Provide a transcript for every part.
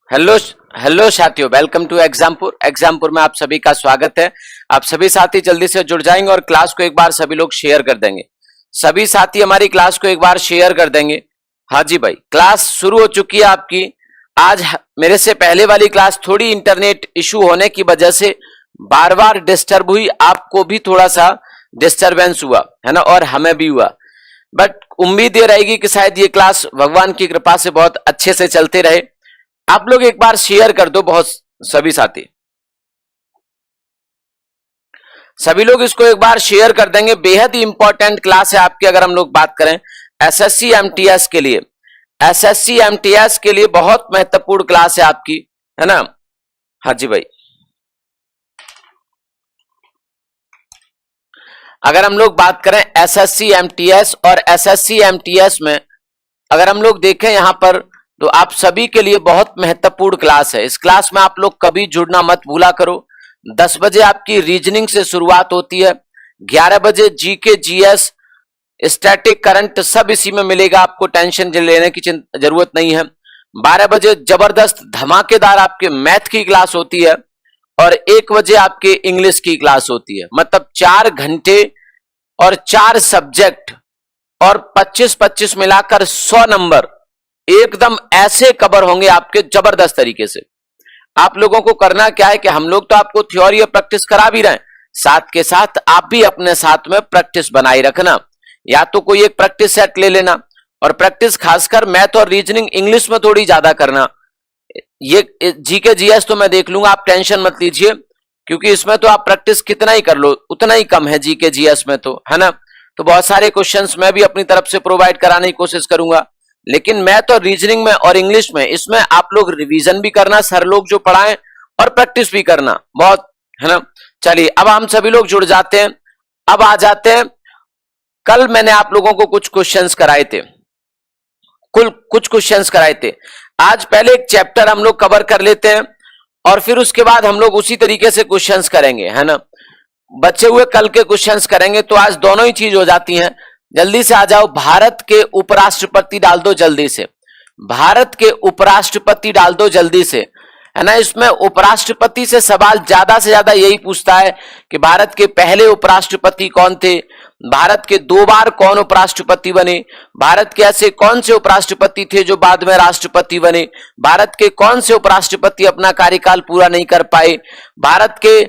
Hello hello साथियों, welcome to Exampur. Exampur में आप सभी का स्वागत है। आप सभी साथी जल्दी से जुड़ जाएंगे और क्लास को एक बार सभी लोग शेयर कर देंगे। सभी साथी हमारी क्लास को एक बार शेयर कर देंगे। हाँ जी भाई, क्लास शुरू हो चुकी है आपकी। आज मेरे से पहले वाली क्लास थोड़ी इंटरनेट इशू होने की वजह से बार बार डिस्टर्ब हुई, आपको भी थोड़ा सा डिस्टरबेंस हुआ है ना, और हमें भी हुआ। बट उम्मीद ये रहेगी कि शायद ये क्लास भगवान की कृपा से बहुत अच्छे से चलते रहे। आप लोग एक बार शेयर कर दो, बहुत सभी साथी, सभी लोग इसको एक बार शेयर कर देंगे। बेहद ही इंपॉर्टेंट क्लास है आपकी। अगर हम लोग बात करें एसएससी एमटीएस के लिए, एसएससी एमटीएस के लिए बहुत महत्वपूर्ण क्लास है आपकी, है ना। हाँ जी भाई, अगर हम लोग बात करें एसएससी एमटीएस और एसएससी एमटीएस में अगर हम लोग देखें यहां पर, तो आप सभी के लिए बहुत महत्वपूर्ण क्लास है। इस क्लास में आप लोग कभी जुड़ना मत भूला करो। 10 बजे आपकी रीजनिंग से शुरुआत होती है, 11 बजे जीके जीएस स्टैटिक करंट सब इसी में मिलेगा, आपको टेंशन लेने की जरूरत नहीं है। 12 बजे जबरदस्त धमाकेदार आपके मैथ की क्लास होती है और 1 बजे आपके इंग्लिश की क्लास होती है। मतलब 4 घंटे और 4 सब्जेक्ट और 25-25 मिलाकर 100 नंबर एकदम ऐसे कवर होंगे आपके जबरदस्त तरीके से। आप लोगों को करना क्या है कि हम लोग तो आपको थ्योरी और प्रैक्टिस करा भी रहे हैं, साथ के साथ आप भी अपने साथ में प्रैक्टिस बनाए रखना। या तो कोई एक प्रैक्टिस सेट ले लेना और प्रैक्टिस खासकर मैथ और रीजनिंग इंग्लिश में थोड़ी ज्यादा करना। ये जीके जीएस तो मैं देख लूंगा, आप टेंशन मत लीजिए, क्योंकि इसमें तो आप प्रैक्टिस कितना ही कर लो उतना ही कम है जीके जीएस में, तो है ना। तो बहुत सारे क्वेश्चंस मैं भी अपनी तरफ से प्रोवाइड कराने की कोशिश करूंगा, लेकिन मैथ और रीजनिंग में और इंग्लिश में इसमें आप लोग रिवीजन भी करना, सर लोग जो पढ़ाएं, और प्रैक्टिस भी करना बहुत, है ना। चलिए अब हम सभी लोग जुड़ जाते हैं। अब आ जाते हैं, कल मैंने आप लोगों को कुछ क्वेश्चंस कराए थे, कुल कुछ क्वेश्चंस कराए थे। आज पहले एक चैप्टर हम लोग कवर कर लेते हैं और फिर उसके बाद हम लोग उसी तरीके से क्वेश्चंस करेंगे, है ना। बचे हुए कल के क्वेश्चंस करेंगे, तो आज दोनों ही चीज हो जाती हैं। जल्दी से आ जाओ, भारत के उपराष्ट्रपति डाल दो जल्दी से, भारत के उपराष्ट्रपति डाल दो जल्दी से, है ना। इसमें उपराष्ट्रपति से सवाल ज्यादा से ज्यादा यही पूछता है कि भारत के पहले उपराष्ट्रपति कौन थे, भारत के 2 बार कौन उपराष्ट्रपति बने, भारत के ऐसे कौन से उपराष्ट्रपति थे जो बाद में राष्ट्रपति बने, भारत के कौन से उपराष्ट्रपति अपना कार्यकाल पूरा नहीं कर पाए, भारत के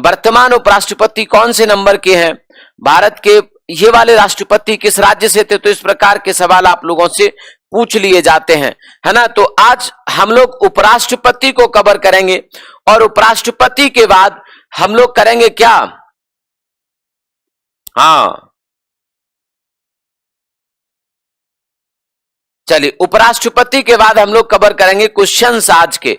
वर्तमान उपराष्ट्रपति कौन से नंबर के हैं, भारत के ये वाले राष्ट्रपति किस राज्य से थे। तो इस प्रकार के सवाल आप लोगों से पूछ लिए जाते हैं, है ना। तो आज हम लोग उपराष्ट्रपति को कवर करेंगे और उपराष्ट्रपति के बाद हम लोग करेंगे क्या, हाँ चलिए, उपराष्ट्रपति के बाद हम लोग कवर करेंगे क्वेश्चंस आज के।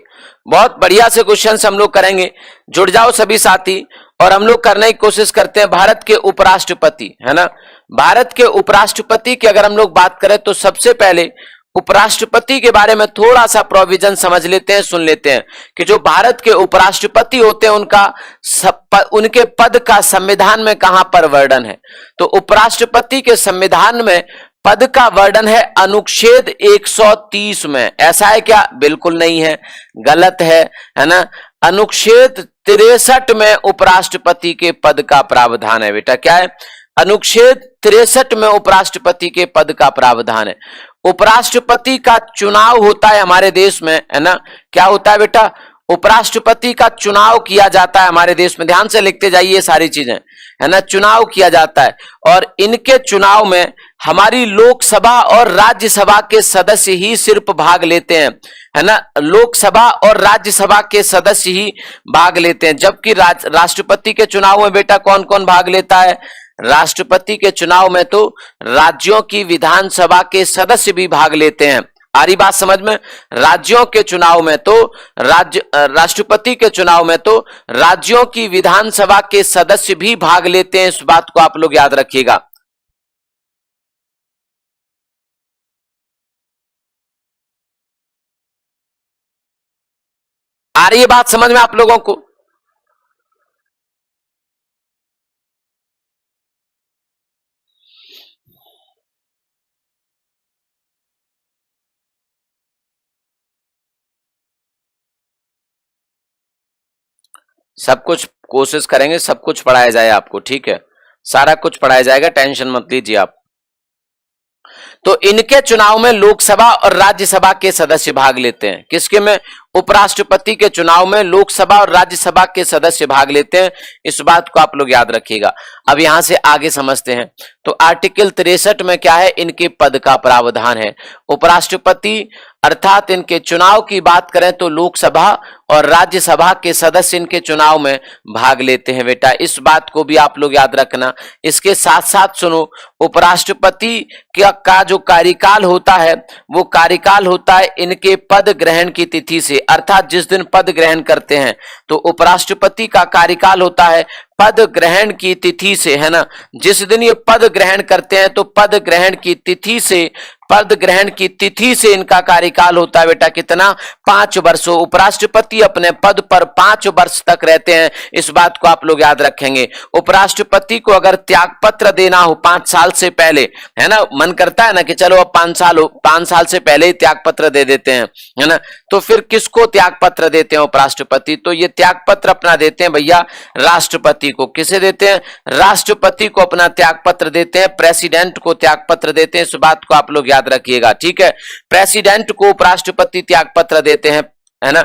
बहुत बढ़िया से क्वेश्चंस हम लोग करेंगे। जुड़ जाओ सभी साथी, और हम लोग करने की कोशिश करते हैं भारत के उपराष्ट्रपति, है ना। भारत के उपराष्ट्रपति की अगर हम लोग बात करें तो सबसे पहले उपराष्ट्रपति के बारे में थोड़ा सा प्रोविजन समझ लेते हैं, सुन लेते हैं कि जो भारत के उपराष्ट्रपति होते हैं उनके पद का संविधान में कहां पर वर्णन है। तो उपराष्ट्रपति के संविधान में पद का वर्णन है अनुच्छेद 130 में। ऐसा है क्या? बिल्कुल नहीं है, गलत है ना। अनुच्छेद 63 में उपराष्ट्रपति के पद का प्रावधान है बेटा। क्या है? अनुच्छेद 63 में उपराष्ट्रपति के पद का प्रावधान है। उपराष्ट्रपति का चुनाव होता है हमारे देश में, है ना। क्या होता है बेटा? उपराष्ट्रपति का चुनाव किया जाता है हमारे देश में। ध्यान से लिखते जाइए सारी चीजें, है ना। चुनाव किया जाता है और इनके चुनाव में हमारी लोकसभा और राज्यसभा के सदस्य ही सिर्फ भाग लेते हैं, है ना। लोकसभा और राज्यसभा के सदस्य ही भाग लेते हैं, जबकि राष्ट्रपति के चुनाव में बेटा कौन कौन भाग लेता है? राष्ट्रपति के चुनाव में तो राज्यों की विधानसभा के सदस्य भी भाग लेते हैं। आ रही बात समझ में? राज्यों के चुनाव में तो राष्ट्रपति के चुनाव में तो राज्यों की विधानसभा के सदस्य भी भाग लेते हैं। इस बात को आप लोग याद रखिएगा। आ रही है बात समझ में आप लोगों को? सब कुछ कोशिश करेंगे, सब कुछ पढ़ाया जाए आपको, ठीक है, सारा कुछ पढ़ाया जाएगा, टेंशन मत लीजिए आप। तो इनके चुनाव में लोकसभा और राज्यसभा के सदस्य भाग लेते हैं। किसके में? उपराष्ट्रपति के चुनाव में लोकसभा और राज्यसभा के सदस्य भाग लेते हैं। इस बात को आप लोग याद रखिएगा। अब यहां से आगे समझते हैं। तो आर्टिकल 63 में क्या है? इनके पद का प्रावधान है। उपराष्ट्रपति अर्थात इनके चुनाव की बात करें तो लोकसभा और राज्यसभा के सदस्य इनके चुनाव में भाग लेते हैं बेटा, इस बात को भी आप लोग याद रखना। इसके साथ साथ सुनो, उपराष्ट्रपति का जो कार्यकाल होता है वो कार्यकाल होता है इनके पद ग्रहण की तिथि से, अर्थात जिस दिन पद ग्रहण करते हैं तो उपराष्ट्रपति का कार्यकाल होता है पद ग्रहण की तिथि से, है ना। जिस दिन ये पद ग्रहण करते हैं तो पद ग्रहण की तिथि से, पद ग्रहण की तिथि से इनका कार्यकाल होता है बेटा कितना? 5 वर्षों। उपराष्ट्रपति अपने पद पर 5 वर्ष तक रहते हैं, इस बात को आप लोग याद रखेंगे। उपराष्ट्रपति को अगर त्याग पत्र देना हो 5 साल से पहले, है ना, मन करता है ना कि चलो अब 5 साल से पहले ही त्याग पत्र दे देते हैं, है ना, तो फिर किसको त्याग पत्र देते हैं उपराष्ट्रपति? तो ये त्याग पत्र अपना देते हैं भैया राष्ट्रपति को। किसे देते हैं? राष्ट्रपति को अपना त्याग पत्र देते हैं, प्रेसिडेंट को त्याग पत्र देते हैं, इस बात को आप लोग याद रखिएगा, ठीक है। प्रेसिडेंट को उपराष्ट्रपति त्याग पत्र देते हैं, है ना।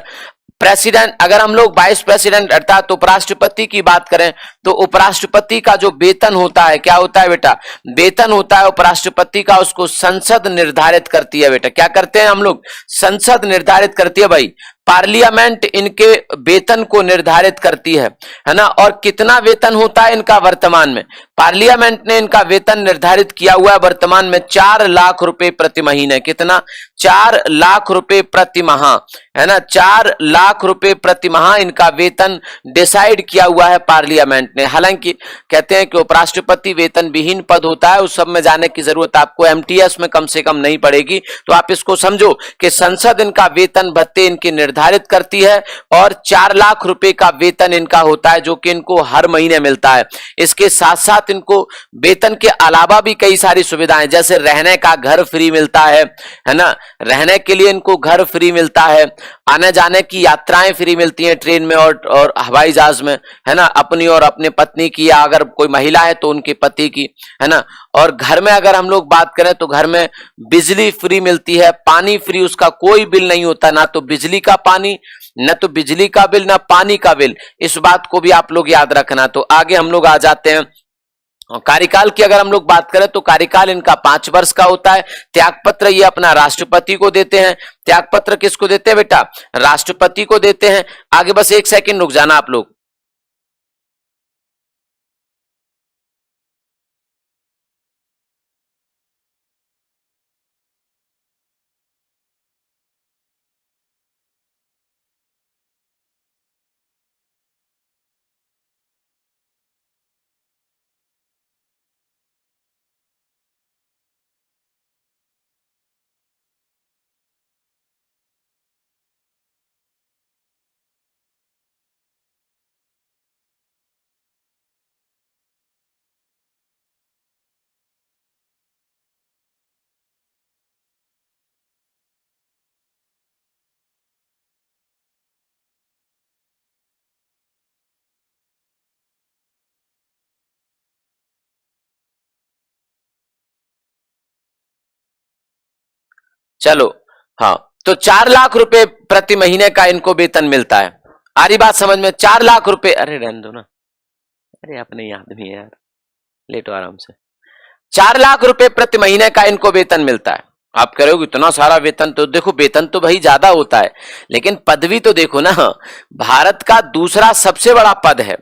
प्रेसिडेंट, अगर हम लोग वाइस प्रेसिडेंट अर्थात उपराष्ट्रपति की बात करें तो उपराष्ट्रपति का जो वेतन होता है, क्या होता है बेटा? वेतन होता है उपराष्ट्रपति का, उसको संसद निर्धारित करती है बेटा। क्या करते हैं हम लोग? संसद निर्धारित करती है भाई। पार्लियामेंट इनके वेतन को निर्धारित करती है ना। और कितना वेतन होता है इनका वर्तमान में? पार्लियामेंट ने इनका वेतन निर्धारित किया हुआ है वर्तमान में 4 लाख रुपए प्रति महीने। कितना? 4 लाख रुपए प्रति माह, है ना। 4 लाख रुपए प्रति माह इनका वेतन डिसाइड किया हुआ है पार्लियामेंट ने। हालांकि कहते हैं कि उपराष्ट्रपति वेतन विहीन पद होता है, उस सब में जाने की जरूरत आपको एमटीएस में कम से कम नहीं पड़ेगी। तो आप इसको समझो कि संसद इनका वेतन भत्ते इनके निर्धारित करती है और 4 लाख रुपए का वेतन इनका होता है जो कि इनको हर महीने मिलता है। इसके साथ साथ इनको वेतन के अलावा भी कई सारी सुविधाएं, जैसे रहने का घर फ्री मिलता है ना, रहने के लिए इनको घर फ्री मिलता है, आने जाने की यात्राएं फ्री मिलती हैं ट्रेन में और हवाई जहाज में, है ना, अपनी और अपने पत्नी की, या अगर कोई महिला है तो उनके पति की, है ना। और घर में अगर हम लोग बात करें तो घर में बिजली फ्री मिलती है, पानी फ्री, उसका कोई बिल नहीं होता, ना तो बिजली का पानी, न तो बिजली का बिल, ना पानी का बिल, इस बात को भी आप लोग याद रखना। तो आगे हम लोग आ जाते हैं। कार्यकाल की अगर हम लोग बात करें तो कार्यकाल इनका 5 वर्ष का होता है। त्यागपत्र ये अपना राष्ट्रपति को देते हैं। त्यागपत्र किसको देते हैं बेटा? राष्ट्रपति को देते हैं। आगे बस 1 सेकंड रुक जाना आप लोग। चलो, हाँ, तो 4 लाख रुपए प्रति महीने का इनको वेतन मिलता है। आ रही बात समझ में? 4 लाख रुपए, अरे रहने दो ना, अरे अपने ही आदमी है यार, लेटो आराम से। 4 लाख रुपए प्रति महीने का इनको वेतन मिलता है। आप कह रहे हो इतना सारा वेतन, तो देखो वेतन तो भाई ज्यादा होता है, लेकिन पदवी तो देखो ना, भारत का दूसरा सबसे बड़ा पद है,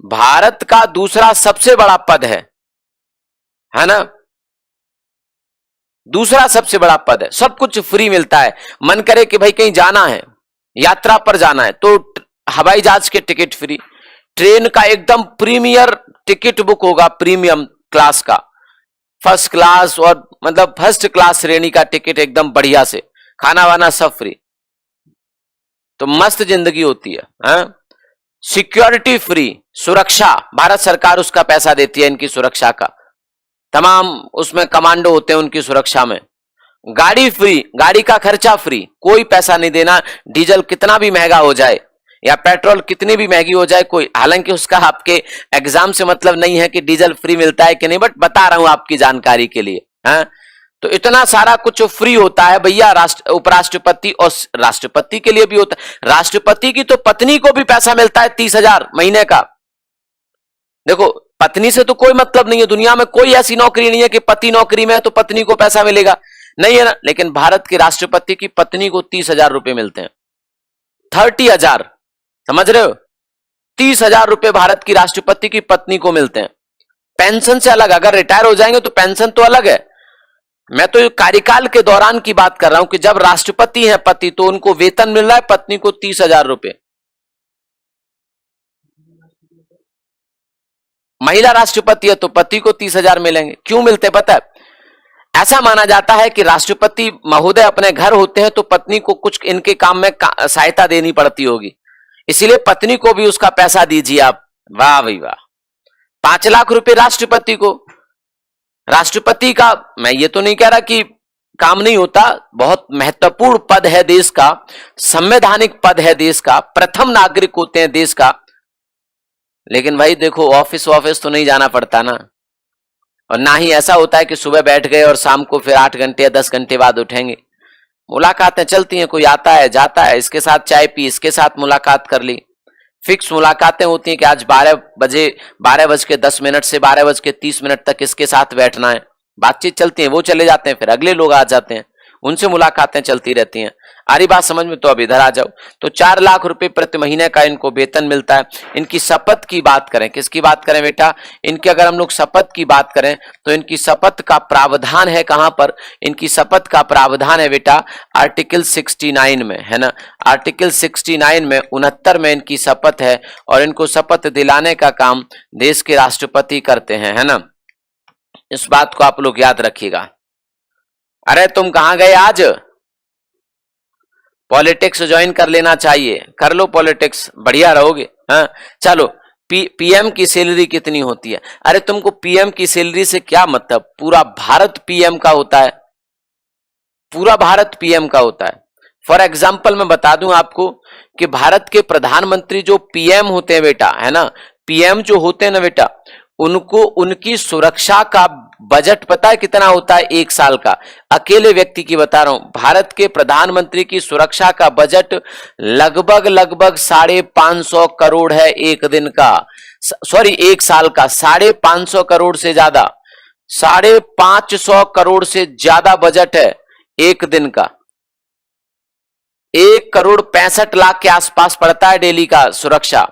भारत का दूसरा सबसे बड़ा पद है ना, दूसरा सबसे बड़ा पद है, सब कुछ फ्री मिलता है। मन करे कि भाई कहीं जाना है, यात्रा पर जाना है, तो हवाई जहाज के टिकट फ्री, ट्रेन का एकदम प्रीमियर टिकट बुक होगा, प्रीमियम क्लास का, फर्स्ट क्लास और मतलब फर्स्ट क्लास श्रेणी का टिकट एकदम बढ़िया से, खाना वाना सब फ्री, तो मस्त जिंदगी होती है। सिक्योरिटी फ्री, सुरक्षा भारत सरकार उसका पैसा देती है, इनकी सुरक्षा का, तमाम उसमें कमांडो होते हैं उनकी सुरक्षा में। गाड़ी फ्री, गाड़ी का खर्चा फ्री, कोई पैसा नहीं देना, डीजल कितना भी महंगा हो जाए, या पेट्रोल कितनी भी महंगी हो जाए कोई, हालांकि उसका आपके एग्जाम से मतलब नहीं है कि डीजल फ्री मिलता है कि नहीं, बट बता रहा हूं आपकी जानकारी के लिए। हाँ, तो इतना सारा कुछ फ्री होता है भैया, उपराष्ट्रपति और राष्ट्रपति के लिए भी होता है। राष्ट्रपति की तो पत्नी को भी पैसा मिलता है 30,000 महीने का। देखो, पत्नी से तो कोई मतलब नहीं है, दुनिया में कोई ऐसी नौकरी नहीं है कि पति नौकरी में है तो पत्नी को पैसा मिलेगा, नहीं है ना। लेकिन भारत के राष्ट्रपति की पत्नी को 30,000 रुपए मिलते हैं, 30,000, समझ रहे हो? 30,000 रुपए भारत की राष्ट्रपति की पत्नी को मिलते हैं। पेंशन से अलग, अगर रिटायर हो जाएंगे तो पेंशन तो अलग है। मैं तो कार्यकाल के दौरान की बात कर रहा हूं कि जब राष्ट्रपति हैं पति तो उनको वेतन मिल रहा है, पत्नी को 30,000 रुपए। महिला राष्ट्रपति है तो पति को 30,000 मिलेंगे। क्यों मिलते पता है? ऐसा माना जाता है कि राष्ट्रपति महोदय अपने घर होते हैं तो पत्नी को कुछ इनके काम में सहायता देनी पड़ती होगी, इसीलिए पत्नी को भी उसका पैसा दीजिए आप। वाह भाई वाह, 5 लाख रुपए राष्ट्रपति को। राष्ट्रपति का मैं ये तो नहीं कह रहा कि काम नहीं होता, बहुत महत्वपूर्ण पद है देश का, संवैधानिक पद है देश का, प्रथम नागरिक होते हैं देश का। लेकिन भाई देखो, ऑफिस तो नहीं जाना पड़ता ना, और ना ही ऐसा होता है कि सुबह बैठ गए और शाम को फिर 8 घंटे या 10 घंटे बाद उठेंगे। मुलाकातें चलती हैं, कोई आता है जाता है, इसके साथ चाय पी, इसके साथ मुलाकात कर ली। फिक्स मुलाकातें होती हैं कि आज 12:10 से 12:30 तक इसके साथ बैठना है, बातचीत चलती है, वो चले जाते हैं, फिर अगले लोग आ जाते हैं, उनसे मुलाकातें चलती रहती हैं। आ रही बात समझ में? तो अब इधर आ जाओ। तो 4 लाख रुपए प्रति महीने का इनको वेतन मिलता है। इनकी शपथ की बात करें, किसकी बात करें बेटा? इनकी अगर हम लोग शपथ की बात करें तो इनकी शपथ का प्रावधान है कहां पर? इनकी शपथ का प्रावधान है बेटा आर्टिकल 69 में, है ना। आर्टिकल 69 में 69 में इनकी शपथ है, और इनको शपथ दिलाने का काम देश के राष्ट्रपति करते हैं, है ना। इस बात को आप लोग याद रखिएगा। अरे तुम कहां गए आज? पॉलिटिक्स ज्वाइन कर लेना चाहिए, कर लो पॉलिटिक्स, बढ़िया रहोगे। हाँ चलो, पीएम की सैलरी कितनी होती है? अरे तुमको पीएम की सैलरी से क्या मतलब? पूरा भारत पीएम का होता है, पूरा भारत पीएम का होता है। फॉर एग्जाम्पल मैं बता दूं आपको कि भारत के प्रधानमंत्री जो पीएम होते हैं बेटा, है ना, पीएम जो होते हैं ना बेटा, उनको उनकी सुरक्षा का बजट पता है कितना होता है 1 साल का? अकेले व्यक्ति की बता रहा हूं, भारत के प्रधानमंत्री की सुरक्षा का बजट लगभग 550 करोड़ है एक दिन का, सॉरी 1 साल का। 550 करोड़ से ज्यादा, 550 करोड़ से ज्यादा बजट है एक दिन का। 1,65,00,000 के आसपास पड़ता है डेली का सुरक्षा।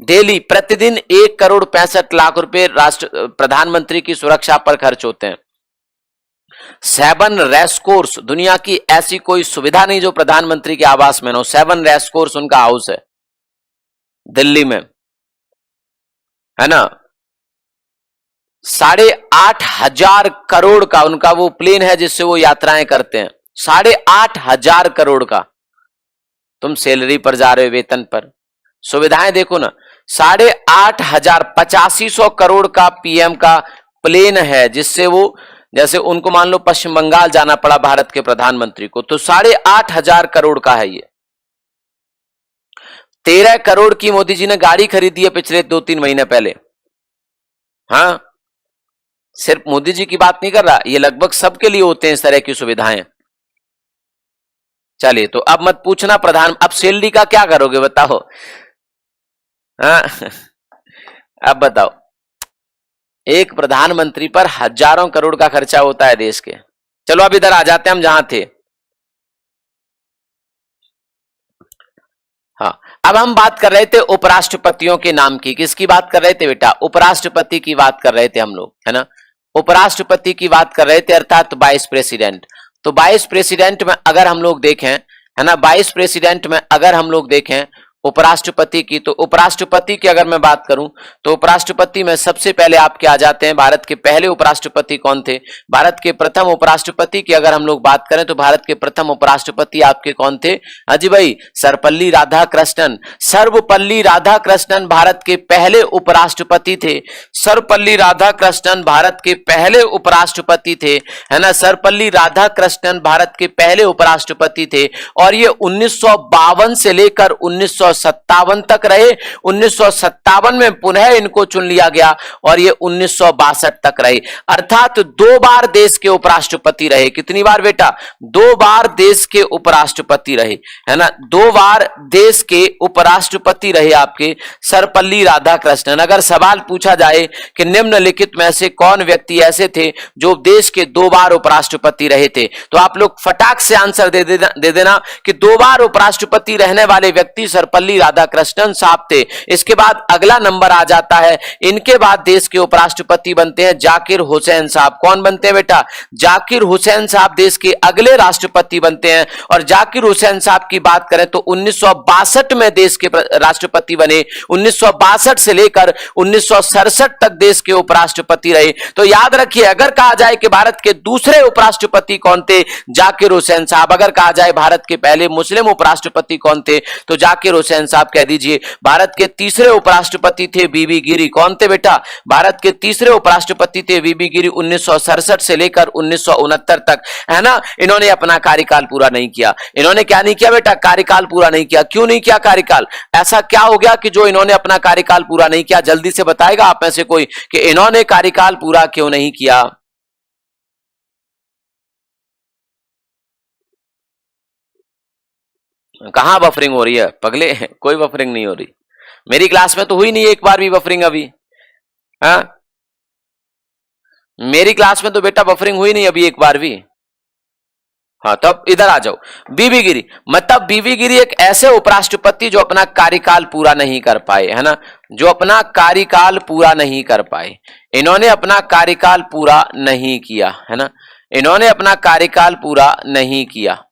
डेली प्रतिदिन 1,65,00,000 रुपए प्रधानमंत्री की सुरक्षा पर खर्च होते हैं। 7 रेस कोर्स, दुनिया की ऐसी कोई सुविधा नहीं जो प्रधानमंत्री के आवास में हो। 7 रेस कोर्स उनका हाउस है दिल्ली में, है ना। 8,500 करोड़ का उनका वो प्लेन है जिससे वो यात्राएं करते हैं। 8,500 करोड़ का तुम सैलरी पर जा रहे हो, वेतन पर। सुविधाएं देखो ना, 8,500 8500 करोड़ का पीएम का प्लेन है जिससे वो, जैसे उनको मान लो पश्चिम बंगाल जाना पड़ा भारत के प्रधानमंत्री को, तो 8,500 करोड़ का है ये। 13 करोड़ की मोदी जी ने गाड़ी खरीदी है पिछले 2-3 महीने पहले। हाँ, सिर्फ मोदी जी की बात नहीं कर रहा, ये लगभग सबके लिए होते हैं इस तरह की सुविधाएं। चलिए, तो अब मत पूछना अब सैलरी का क्या करोगे बताओ? हाँ अब बताओ, एक प्रधानमंत्री पर हजारों करोड़ का खर्चा होता है देश के। चलो अब इधर आ जाते हैं हम जहां थे। हाँ, अब हम बात कर रहे थे उपराष्ट्रपतियों के नाम की। किसकी बात कर रहे थे बेटा? उपराष्ट्रपति की बात कर रहे थे हम लोग, है ना। उपराष्ट्रपति की बात कर रहे थे, अर्थात वाइस प्रेसिडेंट। तो वाइस प्रेसिडेंट में अगर हम लोग देखें, है ना, वाइस प्रेसिडेंट में अगर हम लोग देखें उपराष्ट्रपति की, तो उपराष्ट्रपति की अगर मैं बात करूं तो उपराष्ट्रपति में सबसे पहले आपके आ जाते हैं, भारत के पहले उपराष्ट्रपति कौन थे? भारत के प्रथम उपराष्ट्रपति की अगर हम लोग बात करें तो भारत के प्रथम उपराष्ट्रपति आपके कौन थे? हाजी भाई, सर्वपल्ली राधाकृष्णन। सर्वपल्ली राधाकृष्णन भारत के पहले उपराष्ट्रपति थे। सर्वपल्ली राधाकृष्णन भारत के पहले उपराष्ट्रपति थे, है ना। सर्वपल्ली राधाकृष्णन भारत के पहले उपराष्ट्रपति थे, और ये 1952 से लेकर 19 1957 तक रहे, 1957 में पुनः इनको चुन लिया गया और ये 1962 तक रहे। अर्थात 2 बार देश के उपराष्ट्रपति रहे। कितनी बार बेटा? 2 बार देश के उपराष्ट्रपति रहे, है ना। 2 बार देश के उपराष्ट्रपति रहे आपके सर्वपल्ली राधाकृष्णन। अगर सवाल पूछा जाए कि निम्नलिखित में से कौन व्यक्ति ऐसे थे जो देश के 2 बार उपराष्ट्रपति रहे थे, तो आप लोग फटाक से आंसर दे देना कि 2 बार उपराष्ट्रपति रहने वाले व्यक्ति सर्वपल्ली राधाकृष्णन साहब थे। इसके बाद अगला नंबर आ जाता है, इनके बाद देश के उपराष्ट्रपति बनते हैं जाकिर हुसैन साहब। कौन बनते हैं बेटा? जाकिर हुसैन साहब देश के अगले राष्ट्रपति बनते हैं। और जाकिर हुसैन साहब की बात करें तो 1962 में देश के राष्ट्रपति बने, 1962 से लेकर 1967 तक देश के उपराष्ट्रपति रहे। तो याद रखिए, अगर कहा जाए कि भारत के दूसरे उपराष्ट्रपति कौन थे? जाकिर हुसैन साहब। अगर कहा जाए भारत के पहले मुस्लिम उपराष्ट्रपति कौन थे? तो जाकिर हुसैन साहब कह दीजिए। भारत के तीसरे उपराष्ट्रपति थे बीबी गिरी। कौन थे बेटा? भारत के तीसरे उपराष्ट्रपति थे बीबी गिरी, 1967 से लेकर 1969 तक, है ना। इन्होंने अपना कार्यकाल पूरा नहीं किया। इन्होंने क्या नहीं किया बेटा? कार्यकाल पूरा नहीं किया। क्यों नहीं किया कार्यकाल? ऐसा क्या हो गया कि जो इन्होंने अपना कार्यकाल पूरा नहीं किया? जल्दी से बताएगा आप में से कोई कि इन्होंने कार्यकाल पूरा क्यों नहीं किया? कहां बफरिंग हो रही है पगले? कोई बफरिंग नहीं हो रही। मेरी क्लास में तो हुई नहीं एक बार भी बफरिंग अभी। हाँ, मेरी क्लास में तो बेटा बफरिंग हुई नहीं अभी एक बार भी। हाँ, तब इधर आ जाओ। बीबी गिरी, मतलब बीबी गिरी एक ऐसे उपराष्ट्रपति जो अपना कार्यकाल पूरा नहीं कर पाए, है ना, जो अपना कार्यकाल पूरा नहीं कर पाए। इन्होंने अपना कार्यकाल पूरा नहीं किया, है ना, इन्होंने अपना कार्यकाल पूरा नहीं किया।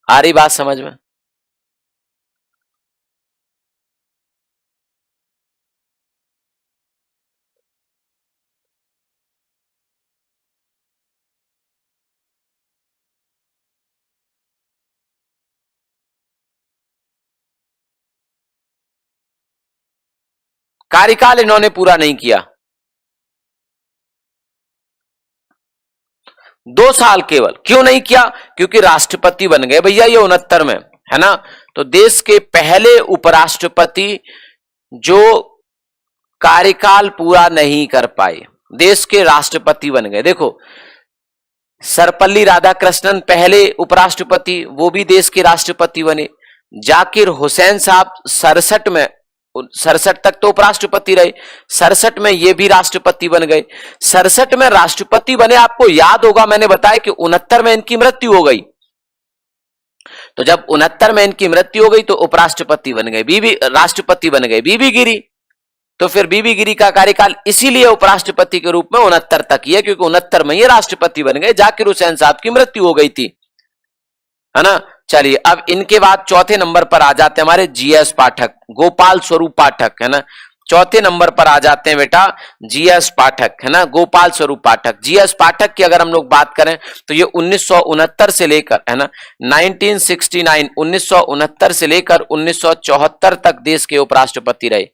आ रही बात समझ में? कार्यकाल इन्होंने पूरा नहीं किया। 2 साल केवल। क्यों नहीं किया? क्योंकि राष्ट्रपति बन गए भैया ये 69 में, है ना। तो देश के पहले उपराष्ट्रपति जो कार्यकाल पूरा नहीं कर पाए, देश के राष्ट्रपति बन गए। देखो, सर्वपल्ली राधाकृष्णन पहले उपराष्ट्रपति, वो भी देश के राष्ट्रपति बने। जाकिर हुसैन साहब 67 तक तो उपराष्ट्रपति रहे, 67 में ये भी राष्ट्रपति बन गए। 67 में राष्ट्रपति बने, आपको याद होगा मैंने बताया कि 69 में इनकी मृत्यु हो गई। तो जब 69 में इनकी मृत्यु हो गई तो उपराष्ट्रपति बन गए, राष्ट्रपति बन गए बीबी गिरी। तो फिर बीबी गिरी का कार्यकाल इसीलिए उपराष्ट्रपति के रूप में 69 तक ही है, क्योंकि 69 में ये राष्ट्रपति बन गए। जाकिर हुसैन साहब की मृत्यु हो गई थी, है ना। चलिए, अब इनके बाद चौथे नंबर पर आ जाते हैं हमारे जीएस पाठक, गोपाल स्वरूप पाठक, है ना। चौथे नंबर पर आ जाते हैं बेटा जीएस पाठक, है ना, गोपाल स्वरूप पाठक। जीएस पाठक की अगर हम लोग बात करें तो ये 1969 से लेकर, है ना, 1969 से लेकर 1974 तक देश के उपराष्ट्रपति रहे।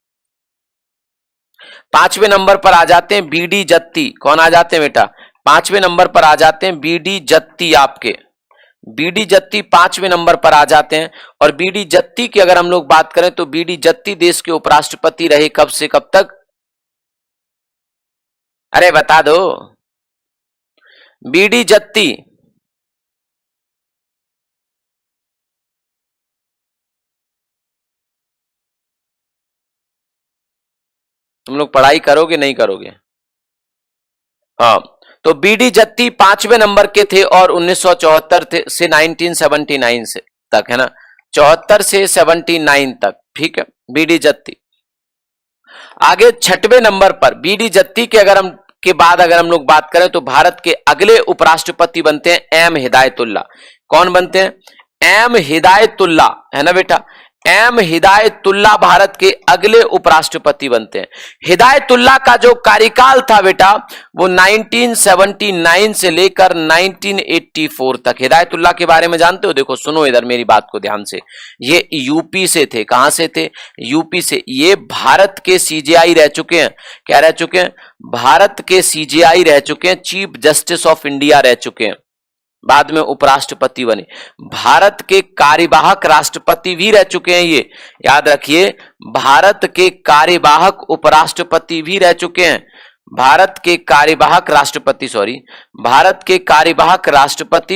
5वें नंबर पर आ जाते हैं बीडी जत्ती। कौन आ जाते हैं बेटा? 5वें नंबर पर आ जाते हैं बीडी जत्ती। आपके बीडी जत्ती 5वें नंबर पर आ जाते हैं। और बीडी जत्ती की अगर हम लोग बात करें तो बीडी जत्ती देश के उपराष्ट्रपति रहे कब से कब तक? अरे बता दो। बीडी जत्ती तुम लोग पढ़ाई करोगे नहीं करोगे? हाँ, तो बीडी जत्ती 5वें नंबर के थे और 1974 से 1979 से तक, है ना, 74 से 79 तक, ठीक है, बीडी जत्ती। आगे 6वें नंबर पर बीडी जत्ती के बाद अगर हम लोग बात करें तो भारत के अगले उपराष्ट्रपति बनते हैं एम हिदायतुल्ला। कौन बनते हैं? एम हिदायतुल्ला, है ना बेटा। एम हिदायतुल्ला भारत के अगले उपराष्ट्रपति बनते हैं। हिदायतुल्ला का जो कार्यकाल था बेटा वो 1979 से लेकर 1984 तक। हिदायतुल्ला के बारे में जानते हो? देखो सुनो इधर मेरी बात को ध्यान से। ये यूपी से थे। कहां से थे? यूपी से। ये भारत के सीजेआई रह चुके हैं। क्या रह चुके हैं? भारत के सीजेआई रह चुके हैं, चीफ जस्टिस ऑफ इंडिया रह चुके हैं। बाद में उपराष्ट्रपति बने। भारत के कार्यवाहक राष्ट्रपति भी रह चुके हैं, ये याद रखिए, भारत के कार्यवाहक उपराष्ट्रपति भी रह चुके हैं। भारत के कार्यवाहक राष्ट्रपति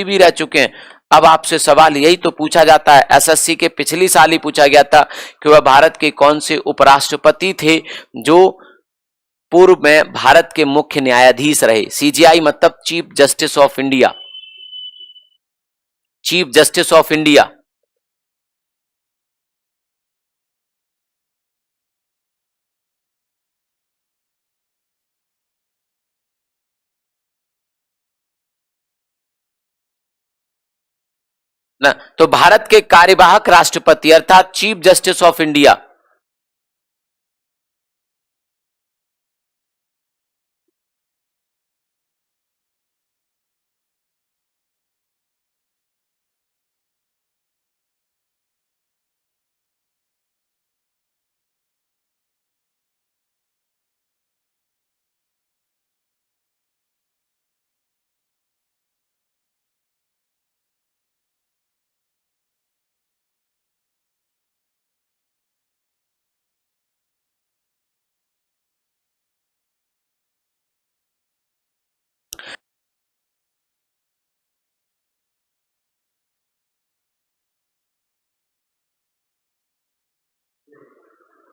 भी रह चुके हैं। अब आपसे सवाल यही तो पूछा जाता है, एसएससी के पिछली साल ही पूछा गया था कि वह भारत के कौन से उपराष्ट्रपति थे जो पूर्व में भारत के मुख्य न्यायाधीश रहे। सीजीआई मतलब chief justice of India, chief justice of India. ना, तो भारत के कार्यवाहक राष्ट्रपति अर्थात चीफ जस्टिस ऑफ इंडिया।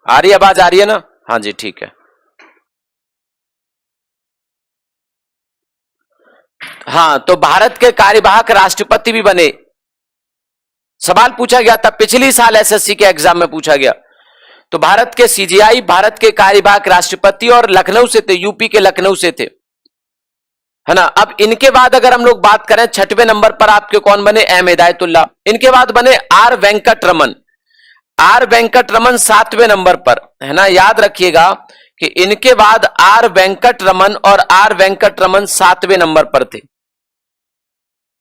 आ रही आवाज, आ रही है ना? हाँ जी, ठीक है। हाँ, तो भारत के कार्यवाहक राष्ट्रपति भी बने। सवाल पूछा गया था पिछली साल एसएससी के एग्जाम में पूछा गया। तो भारत के सीजीआई भारत के कार्यवाहक राष्ट्रपति और लखनऊ से थे, यूपी के लखनऊ से थे, है ना। अब इनके बाद अगर हम लोग बात करें, 6वें नंबर पर आपके कौन बने? एम हिदायतुल्ला। इनके बाद बने R Venkataraman. R Venkataraman 7वें नंबर पर, है ना। याद रखिएगा कि इनके बाद आर वेंकट रमन, और आर वेंकट रमन 7वें नंबर पर थे।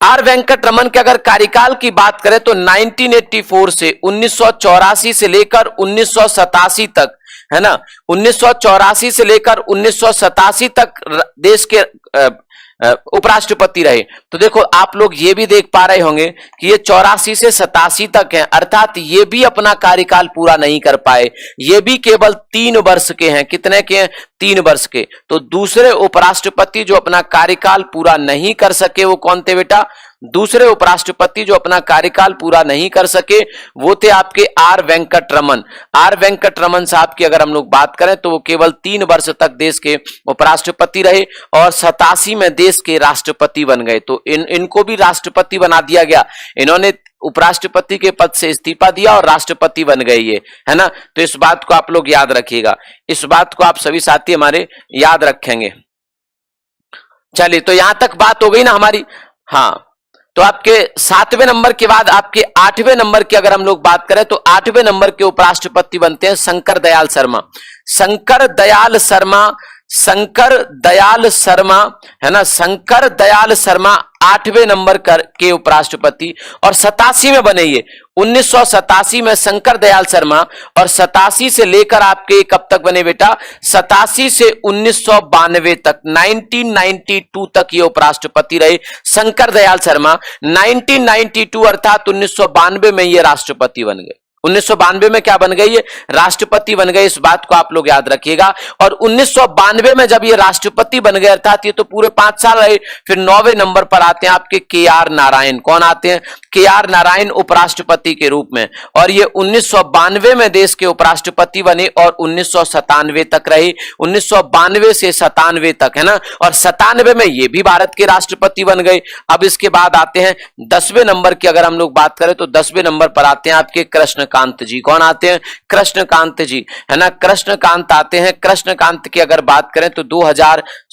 आर वेंकट रमन के अगर कार्यकाल की बात करें तो 1984 से 1984 से लेकर 1987 तक, है ना, 1984 से लेकर 1987 तक देश के उपराष्ट्रपति रहे। तो देखो आप लोग ये भी देख पा रहे होंगे कि ये 84 से 87 तक हैं, अर्थात ये भी अपना कार्यकाल पूरा नहीं कर पाए। ये भी केवल 3 वर्ष के हैं। कितने के हैं? 3 वर्ष के। तो दूसरे उपराष्ट्रपति जो अपना कार्यकाल पूरा नहीं कर सके वो कौन थे बेटा? दूसरे उपराष्ट्रपति जो अपना कार्यकाल पूरा नहीं कर सके वो थे आपके are Venkataraman. R Venkat Raman साहब की अगर हम लोग बात करें तो वो केवल 3 वर्ष तक देश के उपराष्ट्रपति रहे और 87 में देश के राष्ट्रपति बन गए। तो इनको भी राष्ट्रपति बना दिया गया। इन्होंने उपराष्ट्रपति के पद से इस्तीफा दिया और राष्ट्रपति बन गए ये, है ना। तो इस बात को आप लोग याद रखिएगा, इस बात को आप सभी साथी हमारे याद रखेंगे। चलिए, तो यहां तक बात हो गई ना हमारी। हाँ, तो आपके 7वें नंबर के बाद आपके 8वें नंबर की अगर हम लोग बात करें तो 8वें नंबर के उपराष्ट्रपति बनते हैं शंकर दयाल शर्मा। शंकर दयाल शर्मा, शंकर दयाल शर्मा, है ना। शंकर दयाल शर्मा 8वें नंबर के उपराष्ट्रपति और 87 में बने ये। 1987 में शंकर दयाल शर्मा और 87 से लेकर आपके कब तक बने बेटा? 87 से 1992 तक, 1992 तक ये उपराष्ट्रपति रहे शंकर दयाल शर्मा। 1992 अर्थात 1992 में ये राष्ट्रपति बन गए। 1992 में क्या बन गई? ये राष्ट्रपति बन गए। इस बात को आप लोग याद रखिएगा। और 1992 में जब ये राष्ट्रपति बन गए अर्थात ये तो पूरे 5 साल रहे। फिर 9वें नंबर पर आते हैं आपके के आर नारायण। कौन आते हैं? के आर नारायण उपराष्ट्रपति के रूप में। और ये 1992 में देश के उपराष्ट्रपति बने और 1997 तक रहे। 1992 से 97 तक, है ना। और 97 में ये भी भारत के राष्ट्रपति बन गए। अब इसके बाद आते हैं 10वें नंबर की अगर हम लोग बात करें तो 10वें नंबर पर आते हैं आपके कृष्णकांत जी। कौन आते हैं? कृष्णकांत जी, है ना। कृष्णकांत आते हैं। कृष्णकांत की अगर बात करें तो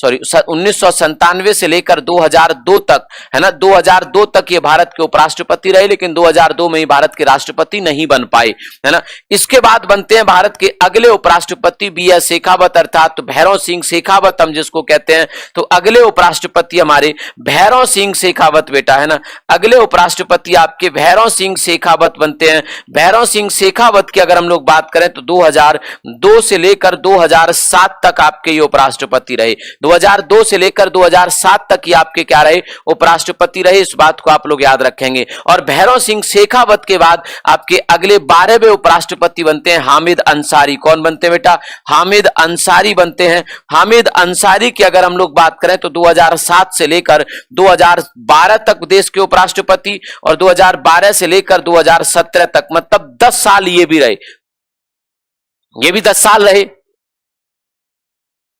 1997 से लेकर 2002 तक, है ना, 2002 तक ये भारत के उपराष्ट्रपति रहे, लेकिन 2002 में ही भारत के राष्ट्रपति नहीं बन पाए, है ना। इसके बाद बनते हैं भारत के अगले उपराष्ट्रपति बी एस शेखावत अर्थात भैरव सिंह शेखावत हम जिसको कहते हैं। तो अगले उपराष्ट्रपति हमारे भैरव सिंह शेखावत बेटा, है ना। अगले उपराष्ट्रपति आपके भैरव सिंह शेखावत बनते हैं। भैरव सिंह शेखावत की अगर हम लोग बात करें तो 2002 से लेकर 2007 तक आपके ये उपराष्ट्रपति रहे। 2002 से लेकर 2007 तक ये आपके क्या रहे, उपराष्ट्रपति रहे। इस बात को आप लोग याद रखेंगे। और भैरव सिंह शेखावत के बाद आपके अगले 12वें उपराष्ट्रपति बनते हैं हामिद अंसारी। कौन बनते हैं बेटा? हामिद अंसारी बनते हैं। हामिद अंसारी की अगर हम लोग बात करें तो 2007 से लेकर 2012 तक देश के उपराष्ट्रपति, और 2012 से लेकर 2017 तक, मतलब 10 साल ये भी रहे, ये भी 10 साल रहे।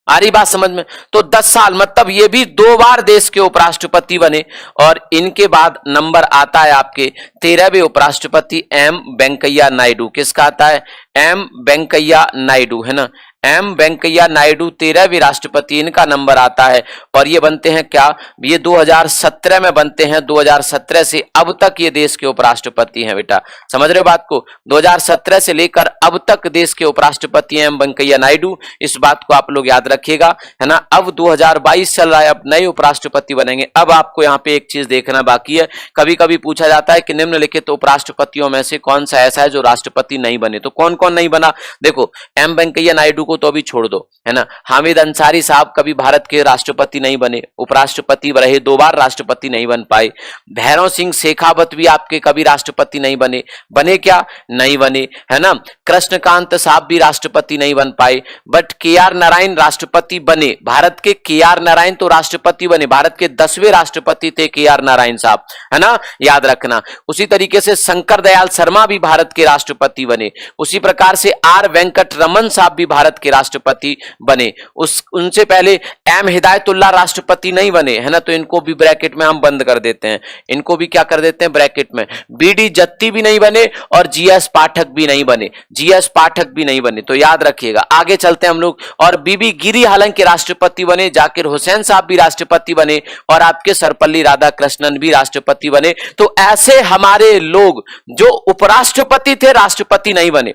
आ रही बात समझ में? तो 10 साल मतलब ये भी 2 बार देश के उपराष्ट्रपति बने। और इनके बाद नंबर आता है आपके 13वें उपराष्ट्रपति एम वेंकैया नायडू। किसका आता है? एम वेंकैया नायडू, है ना। एम वेंकैया नायडू 13वें राष्ट्रपति, इनका नंबर आता है। और ये बनते हैं क्या? ये 2017 में बनते हैं। 2017 से अब तक ये देश के उपराष्ट्रपति हैं बेटा। समझ रहे हो बात को? 2017 से लेकर अब तक देश के उपराष्ट्रपति एम वेंकैया नायडू। इस बात को आप लोग याद रखिएगा, है ना। अब 2022 चल रहा है, अब नए उपराष्ट्रपति बनेंगे। अब आपको यहाँ पे एक चीज देखना बाकी है। कभी कभी पूछा जाता है कि निम्नलिखित उपराष्ट्रपतियों में से कौन सा ऐसा है जो राष्ट्रपति नहीं बने। तो कौन कौन नहीं बना? देखो, एम वेंकैया नायडू को तो अभी छोड़ दो, है ना। हामिद अंसारी साहब कभी भारत के राष्ट्रपति नहीं बने, उपराष्ट्रपति रहे, 2 बार राष्ट्रपति नहीं बन पाए। भैरव सिंह शेखावत भी आपके कभी राष्ट्रपति नहीं बने। बने क्या? नहीं बने, है ना। कृष्णकांत साहब भी राष्ट्रपति नहीं बन पाए। But KR. नारायण राष्ट्रपति बने। भारत के के.आर. नारायण तो राष्ट्रपति बने। भारत के 10वें राष्ट्रपति थे के.आर. नारायण साहब, है ना, याद रखना। उसी तरीके से शंकर दयाल शर्मा भी भारत के राष्ट्रपति बने। उसी प्रकार से आर वेंकट रमन साहब भी भारत के राष्ट्रपति बने। उनसे पहले एम हिदायतुल्लाह राष्ट्रपति नहीं बने, है ना। तो इनको भी ब्रैकेट में हम बंद कर देते हैं। इनको भी क्या कर देते हैं? ब्रैकेट में। बी.डी. जत्ती भी नहीं बने और जी.एस. पाठक भी नहीं बने। जी.एस. पाठक भी नहीं बने, तो याद रखिएगा। आगे चलते हैं हम लोग। और बीबी गिरी हालांकि राष्ट्रपति बने, जाकिर हुसैन साहब भी राष्ट्रपति बने, और आपके सर्वपल्ली राधाकृष्णन भी राष्ट्रपति बने। तो ऐसे हमारे लोग जो उपराष्ट्रपति थे, राष्ट्रपति नहीं बने,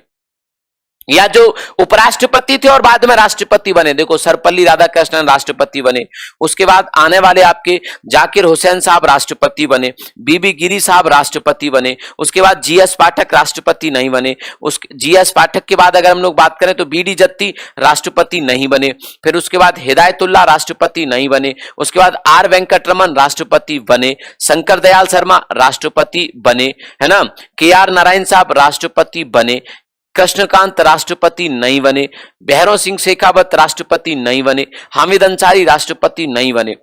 या जो उपराष्ट्रपति थे और बाद में राष्ट्रपति बने। देखो, सर्वपल्ली राधाकृष्णन राष्ट्रपति बने। उसके बाद आने वाले आपके जाकिर हुसैन साहब राष्ट्रपति बने, बीबी गिरी साहब राष्ट्रपति बने। उसके बाद जी.एस. पाठक राष्ट्रपति नहीं बने। उस जी.एस. पाठक के बाद अगर हम लोग बात करें तो बी.डी. जत्ती राष्ट्रपति नहीं बने। फिर उसके बाद हिदायतुल्लाह राष्ट्रपति नहीं बने। उसके बाद आर वेंकटरमन राष्ट्रपति बने। शंकर दयाल शर्मा राष्ट्रपति बने, है ना। के.आर. नारायण साहब राष्ट्रपति बने। कृष्णकांत राष्ट्रपति नहीं बने। भैरव सिंह शेखावत राष्ट्रपति नहीं बने। हामिद अंसारी राष्ट्रपति नहीं बने,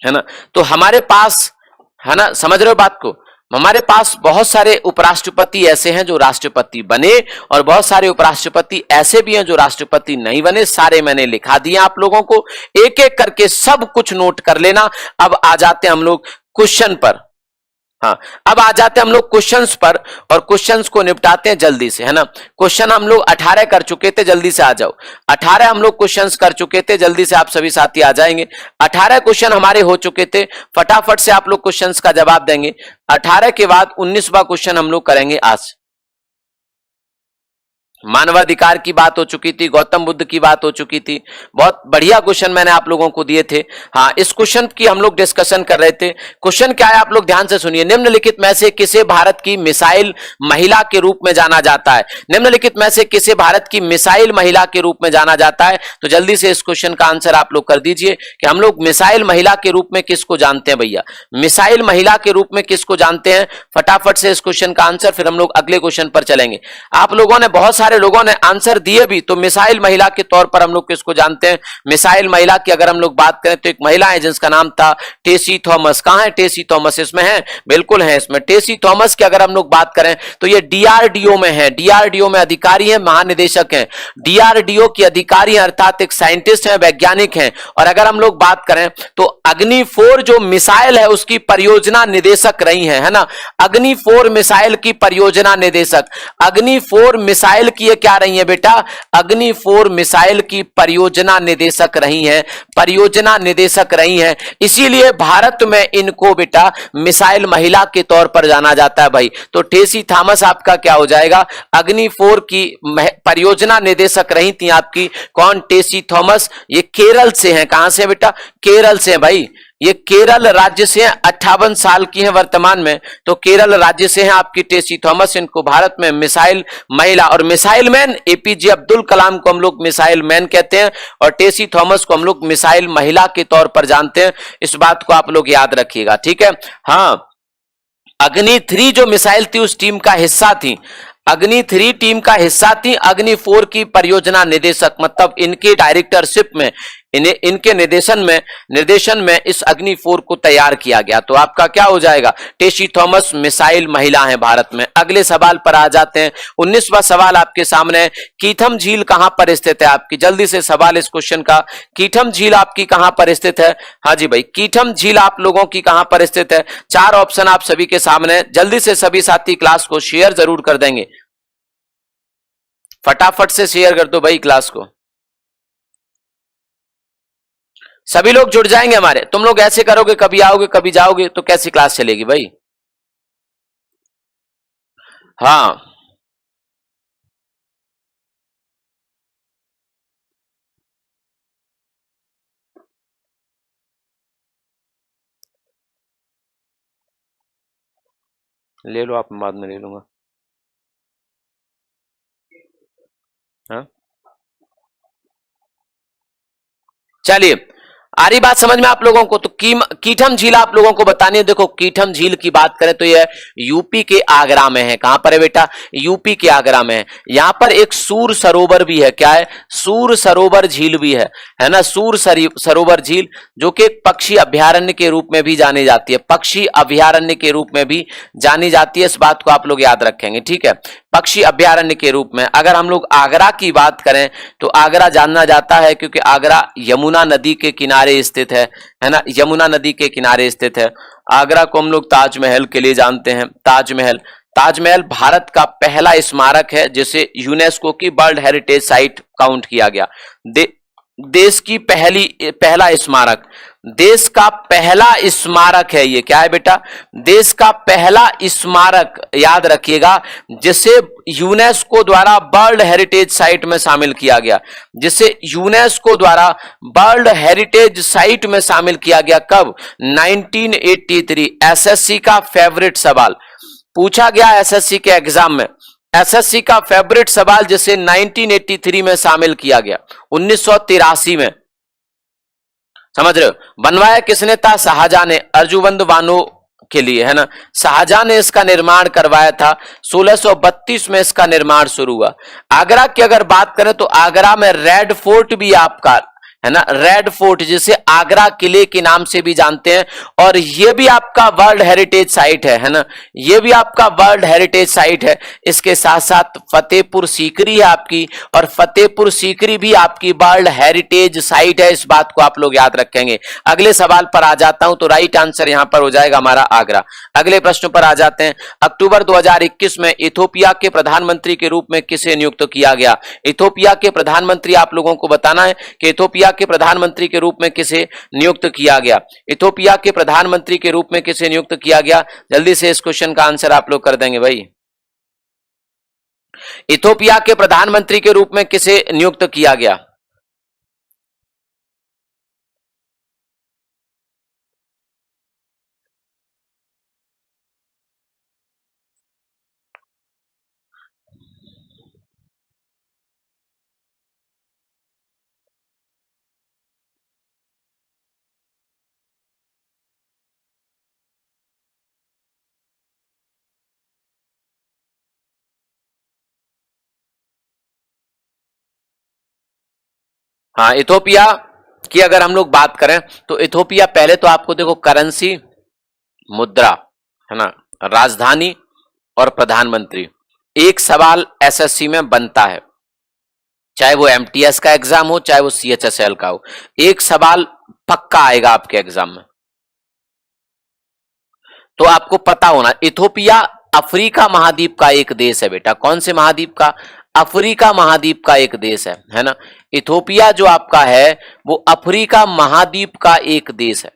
है ना। तो हमारे पास, है ना, समझ रहे हो बात को, हमारे पास बहुत सारे उपराष्ट्रपति ऐसे हैं जो राष्ट्रपति बने, और बहुत सारे उपराष्ट्रपति ऐसे भी हैं जो राष्ट्रपति नहीं बने। सारे मैंने लिखा दिए आप लोगों को, एक एक करके सब कुछ नोट कर लेना। अब आ जाते हैं हम लोग क्वेश्चन पर। हाँ, अब आ जाते हैं हम लोग क्वेश्चंस पर, और क्वेश्चंस को निपटाते हैं जल्दी से, है ना। क्वेश्चन हम लोग 18 कर चुके थे, जल्दी से आ जाओ। 18 हम लोग क्वेश्चंस कर चुके थे, जल्दी से आप सभी साथी आ जाएंगे। 18 क्वेश्चन हमारे हो चुके थे, फटाफट से आप लोग क्वेश्चंस का जवाब देंगे। 18 के बाद 19वां क्वेश्चन हम लोग करेंगे आज। मानवाधिकार की बात हो चुकी थी, गौतम बुद्ध की बात हो चुकी थी। बहुत बढ़िया क्वेश्चन मैंने आप लोगों को दिए थे। हाँ, इस क्वेश्चन की हम लोग डिस्कशन कर रहे थे। क्वेश्चन क्या है आप लोग ध्यान से सुनिए। निम्नलिखित में से किसे भारत की मिसाइल महिला के रूप में जाना जाता है? निम्नलिखित में से किसे भारत की मिसाइल महिला के रूप में जाना जाता है? तो जल्दी से इस क्वेश्चन का आंसर आप लोग कर दीजिए कि हम लोग मिसाइल महिला के रूप में किसको जानते हैं भैया? मिसाइल महिला के रूप में किसको जानते हैं? फटाफट से इस क्वेश्चन का आंसर, फिर हम लोग अगले क्वेश्चन पर चलेंगे। आप लोगों ने, बहुत सारे लोगों ने आंसर दिए भी, तो मिसाइल महिला के तौर पर हम लोग किसको जानते हैं? मिसाइल महिला की अगर हम लोग बात करें तो एक महिला है जिसका नाम था टेसी थॉमस। कहां है टेसी थॉमस? इसमें है, बिल्कुल है इसमें। टेसी थॉमस की अगर हम लोग बात करें तो ये डीआरडीओ में है। डीआरडीओ में अधिकारी है, महानिदेशक है। डीआरडीओ की अधिकारी है, अर्थात एक साइंटिस्ट है, वैज्ञानिक है। और अगर हम लोग बात करें तो अग्नि 4 जो मिसाइल है उसकी परियोजना निदेशक रही है ना। अग्नि 4 मिसाइल की परियोजना निदेशक, अग्नि 4 मिसाइल की ये क्या रही है बेटा? अग्नि 4 मिसाइल की परियोजना निदेशक रही हैं, परियोजना निदेशक रही हैं। इसीलिए भारत में इनको बेटा मिसाइल महिला के तौर पर जाना जाता है भाई। तो टेसी थॉमस आपका क्या हो जाएगा? अग्नि 4 की परियोजना निदेशक रही थी आपकी कौन? टेसी थॉमस। ये केरल से हैं। कहां से बेटा? केरल से हैं भाई। ये केरल राज्य से 58 साल की है वर्तमान में, तो केरल राज्य से हैं आपकी टेसी थॉमस। इनको भारत में मिसाइल महिला और missile man, APJ Abdul Kalam को हम लोग मिसाइल मैन कहते हैं और टेसी थॉमस को हम लोग मिसाइल महिला के तौर पर जानते हैं। इस बात को आप लोग याद रखिएगा, ठीक है। हाँ, अग्नि 3 जो मिसाइल थी उस टीम का हिस्सा थी, अग्नि 3 टीम का हिस्सा थी। अग्नि 4 की परियोजना निदेशक, मतलब इनके डायरेक्टरशिप में, इनके निर्देशन में इस अग्नि 4 को तैयार किया गया। तो आपका क्या हो जाएगा, टेसी थॉमस मिसाइल महिला है भारत में। अगले सवाल पर आ जाते हैं। 19वां सवाल आपके सामने है, कीथम झील कहां पर स्थित है आपकी, जल्दी से सवाल इस क्वेश्चन का, कीथम झील आपकी कहां पर स्थित है। हाँ जी भाई, कीथम झील आप लोगों की कहां पर स्थित है। 4 ऑप्शन आप सभी के सामने है। जल्दी से सभी साथी क्लास को शेयर जरूर कर देंगे, फटाफट से शेयर कर दो भाई क्लास को, सभी लोग जुड़ जाएंगे हमारे। तुम लोग ऐसे करोगे, कभी आओगे कभी जाओगे, तो कैसी क्लास चलेगी भाई। हाँ, ले लो आप, बाद में ले लूंगा। हाँ, चलिए, आ रही बात समझ में आप लोगों को। तो कीठम झील आप लोगों को बतानी है। देखो, कीठम झील की बात करें तो यह यूपी के आगरा में है। कहां पर है बेटा, यूपी के आगरा में है। यहां पर एक सूर सरोवर भी है। क्या है, सूर सरोवर झील भी है ना, सूर सरोवर झील, जो कि एक पक्षी अभ्यारण्य के रूप में भी जानी जाती है, पक्षी अभ्यारण्य के रूप में भी जानी जाती है। इस बात को आप लोग याद रखेंगे, ठीक है, पक्षी अभ्यारण्य के रूप में। अगर हम लोग आगरा की बात करें तो आगरा जाना जाता है क्योंकि आगरा यमुना नदी के किनारे स्थित है ना, यमुना नदी के किनारे स्थित है। आगरा को हम लोग ताजमहल के लिए जानते हैं। ताजमहल भारत का पहला स्मारक है जिसे यूनेस्को की वर्ल्ड हेरिटेज साइट काउंट किया गया। देश की पहला स्मारक, देश का पहला स्मारक है ये। क्या है बेटा, देश का पहला स्मारक, याद रखिएगा, जिसे यूनेस्को द्वारा वर्ल्ड हेरिटेज साइट में शामिल किया गया, जिसे यूनेस्को द्वारा वर्ल्ड हेरिटेज साइट में शामिल किया गया। कब, 1983। एसएससी का फेवरेट सवाल पूछा गया, एसएससी के एग्जाम में, एसएससी का फेवरेट सवाल जिसे 1983 में शामिल किया गया, 1983 में, समझ रहे हो। बनवाया किसने था, शाहजहां ने, अर्जुवंद वानो के लिए, है ना। शाहजहां ने इसका निर्माण करवाया था। 1632 में इसका निर्माण शुरू हुआ। आगरा की अगर बात करें तो आगरा में रेड फोर्ट भी आपका है ना, रेड फोर्ट, जिसे आगरा किले के नाम से भी जानते हैं, और ये भी आपका वर्ल्ड हेरिटेज साइट है ना, ये भी आपका वर्ल्ड हेरिटेज साइट है। इसके साथ साथ फतेहपुर सीकरी है आपकी, और फतेहपुर सीकरी भी आपकी वर्ल्ड हेरिटेज साइट है। इस बात को आप लोग याद रखेंगे। अगले सवाल पर आ जाता हूं, तो राइट आंसर यहां पर हो जाएगा हमारा आगरा। अगले प्रश्न पर आ जाते हैं। अक्टूबर 2021 में इथोपिया के प्रधानमंत्री के रूप में किसे नियुक्त किया गया। इथोपिया के प्रधानमंत्री, आप लोगों को बताना है कि इथोपिया के प्रधानमंत्री के रूप में किसे नियुक्त किया गया। इथोपिया के प्रधानमंत्री के रूप में किसे नियुक्त किया गया, जल्दी से इस क्वेश्चन का आंसर आप लोग कर देंगे भाई। इथोपिया के प्रधानमंत्री के रूप में किसे नियुक्त किया गया। हाँ, इथोपिया की अगर हम लोग बात करें तो इथोपिया, पहले तो आपको देखो, करेंसी, मुद्रा, है ना, राजधानी और प्रधानमंत्री, एक सवाल एसएससी में बनता है, चाहे वो एमटीएस का एग्जाम हो चाहे वो सीएचएसएल का हो, एक सवाल पक्का आएगा आपके एग्जाम में। तो आपको पता होना, इथोपिया अफ्रीका महाद्वीप का एक देश है बेटा। कौन से महाद्वीप का, अफ्रीका महाद्वीप का एक देश है ना। इथोपिया जो आपका है वो अफ्रीका महाद्वीप का एक देश है।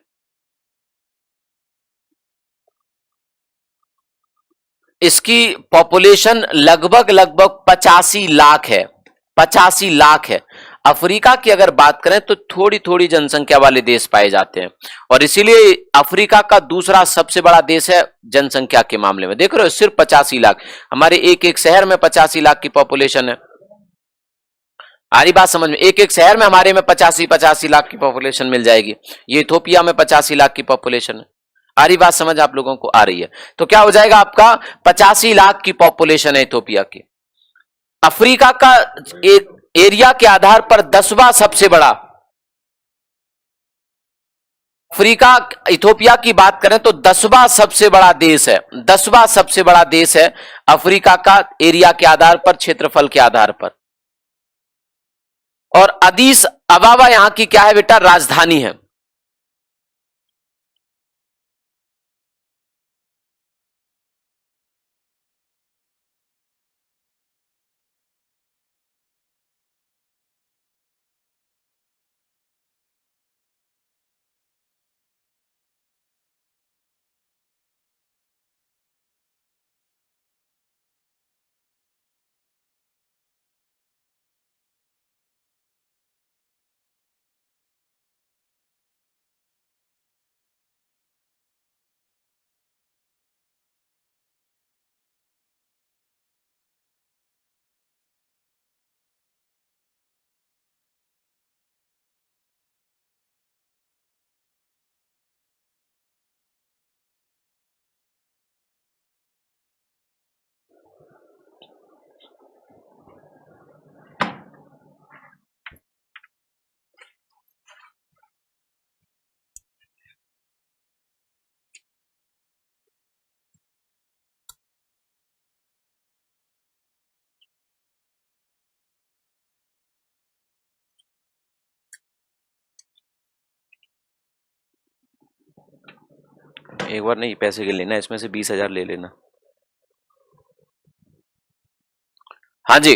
इसकी पॉपुलेशन लगभग 85 लाख है, 85 लाख है। अफ्रीका की अगर बात करें तो थोड़ी थोड़ी जनसंख्या वाले देश पाए जाते हैं, और इसीलिए अफ्रीका का दूसरा सबसे बड़ा देश है जनसंख्या के मामले में। देख रहे हो, सिर्फ 85 लाख, हमारे एक एक शहर में 85 लाख की पॉपुलेशन है। आ रही बात समझ में? एक एक शहर में हमारे में 85 लाख की पॉपुलेशन मिल जाएगी। ये इथोपिया में 85 लाख की पॉपुलेशन है। आ रही बात समझ आप लोगों को? आ रही है। तो क्या हो जाएगा आपका, 85 लाख की पॉपुलेशन है इथोपिया की। अफ्रीका का एक एरिया के आधार पर 10वां सबसे बड़ा, अफ्रीका इथोपिया की बात करें तो 10वां सबसे बड़ा देश है, 10वां सबसे बड़ा देश है अफ्रीका का एरिया के आधार पर, क्षेत्रफल के आधार पर। और अदीस अबाबा यहां की क्या है बेटा, राजधानी है। एक बार नहीं, पैसे के लेना, इसमें से 20,000 ले लेना। हाँ जी,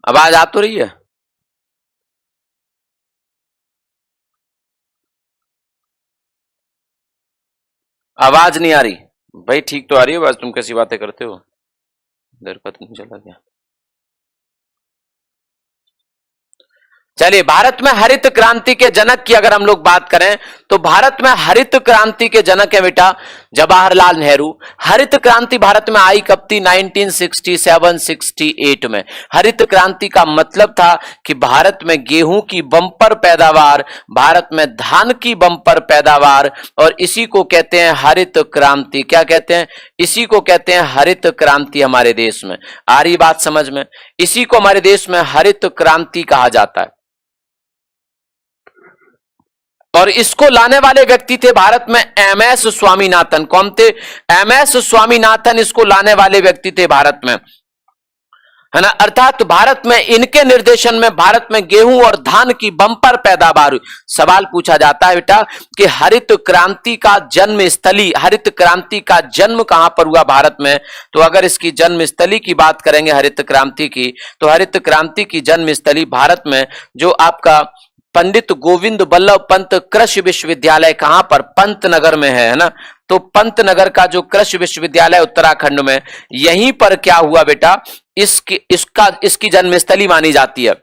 आवाज आ तो रही है? आवाज नहीं आ रही भाई? ठीक तो आ रही है बस, तुम कैसी बातें करते हो? इधर पता नहीं चला क्या। चलिए, भारत में हरित क्रांति के जनक की अगर हम लोग बात करें तो भारत में हरित क्रांति के जनक है बेटा जवाहरलाल नेहरू। हरित क्रांति भारत में आई कब थी? 1967-68 में। हरित क्रांति का मतलब था कि भारत में गेहूं की बम्पर पैदावार, भारत में धान की बम्पर पैदावार, और इसी को कहते हैं हरित क्रांति। क्या कहते हैं? इसी को कहते हैं हरित क्रांति हमारे देश में। आ रही बात समझ में? इसी को हमारे देश में हरित क्रांति कहा जाता है। और इसको लाने वाले व्यक्ति थे भारत में एमएस स्वामीनाथन। कौन थे? एमएस स्वामीनाथन इसको लाने वाले व्यक्ति थे भारत में, है ना। अर्थात भारत में इनके निर्देशन में भारत में गेहूं और धान की बम्पर पैदावार हुई। सवाल पूछा जाता है बेटा कि हरित क्रांति का जन्म स्थली, हरित क्रांति का जन्म कहां पर हुआ भारत में? तो अगर इसकी जन्म स्थली की बात करेंगे हरित क्रांति की, तो हरित क्रांति की जन्म स्थली भारत में जो आपका पंडित गोविंद बल्लभ पंत कृषि विश्वविद्यालय कहां पर? पंतनगर में है ना। तो पंतनगर का जो कृषि विश्वविद्यालय उत्तराखंड में, यहीं पर क्या हुआ बेटा, इसकी जन्मस्थली मानी जाती है।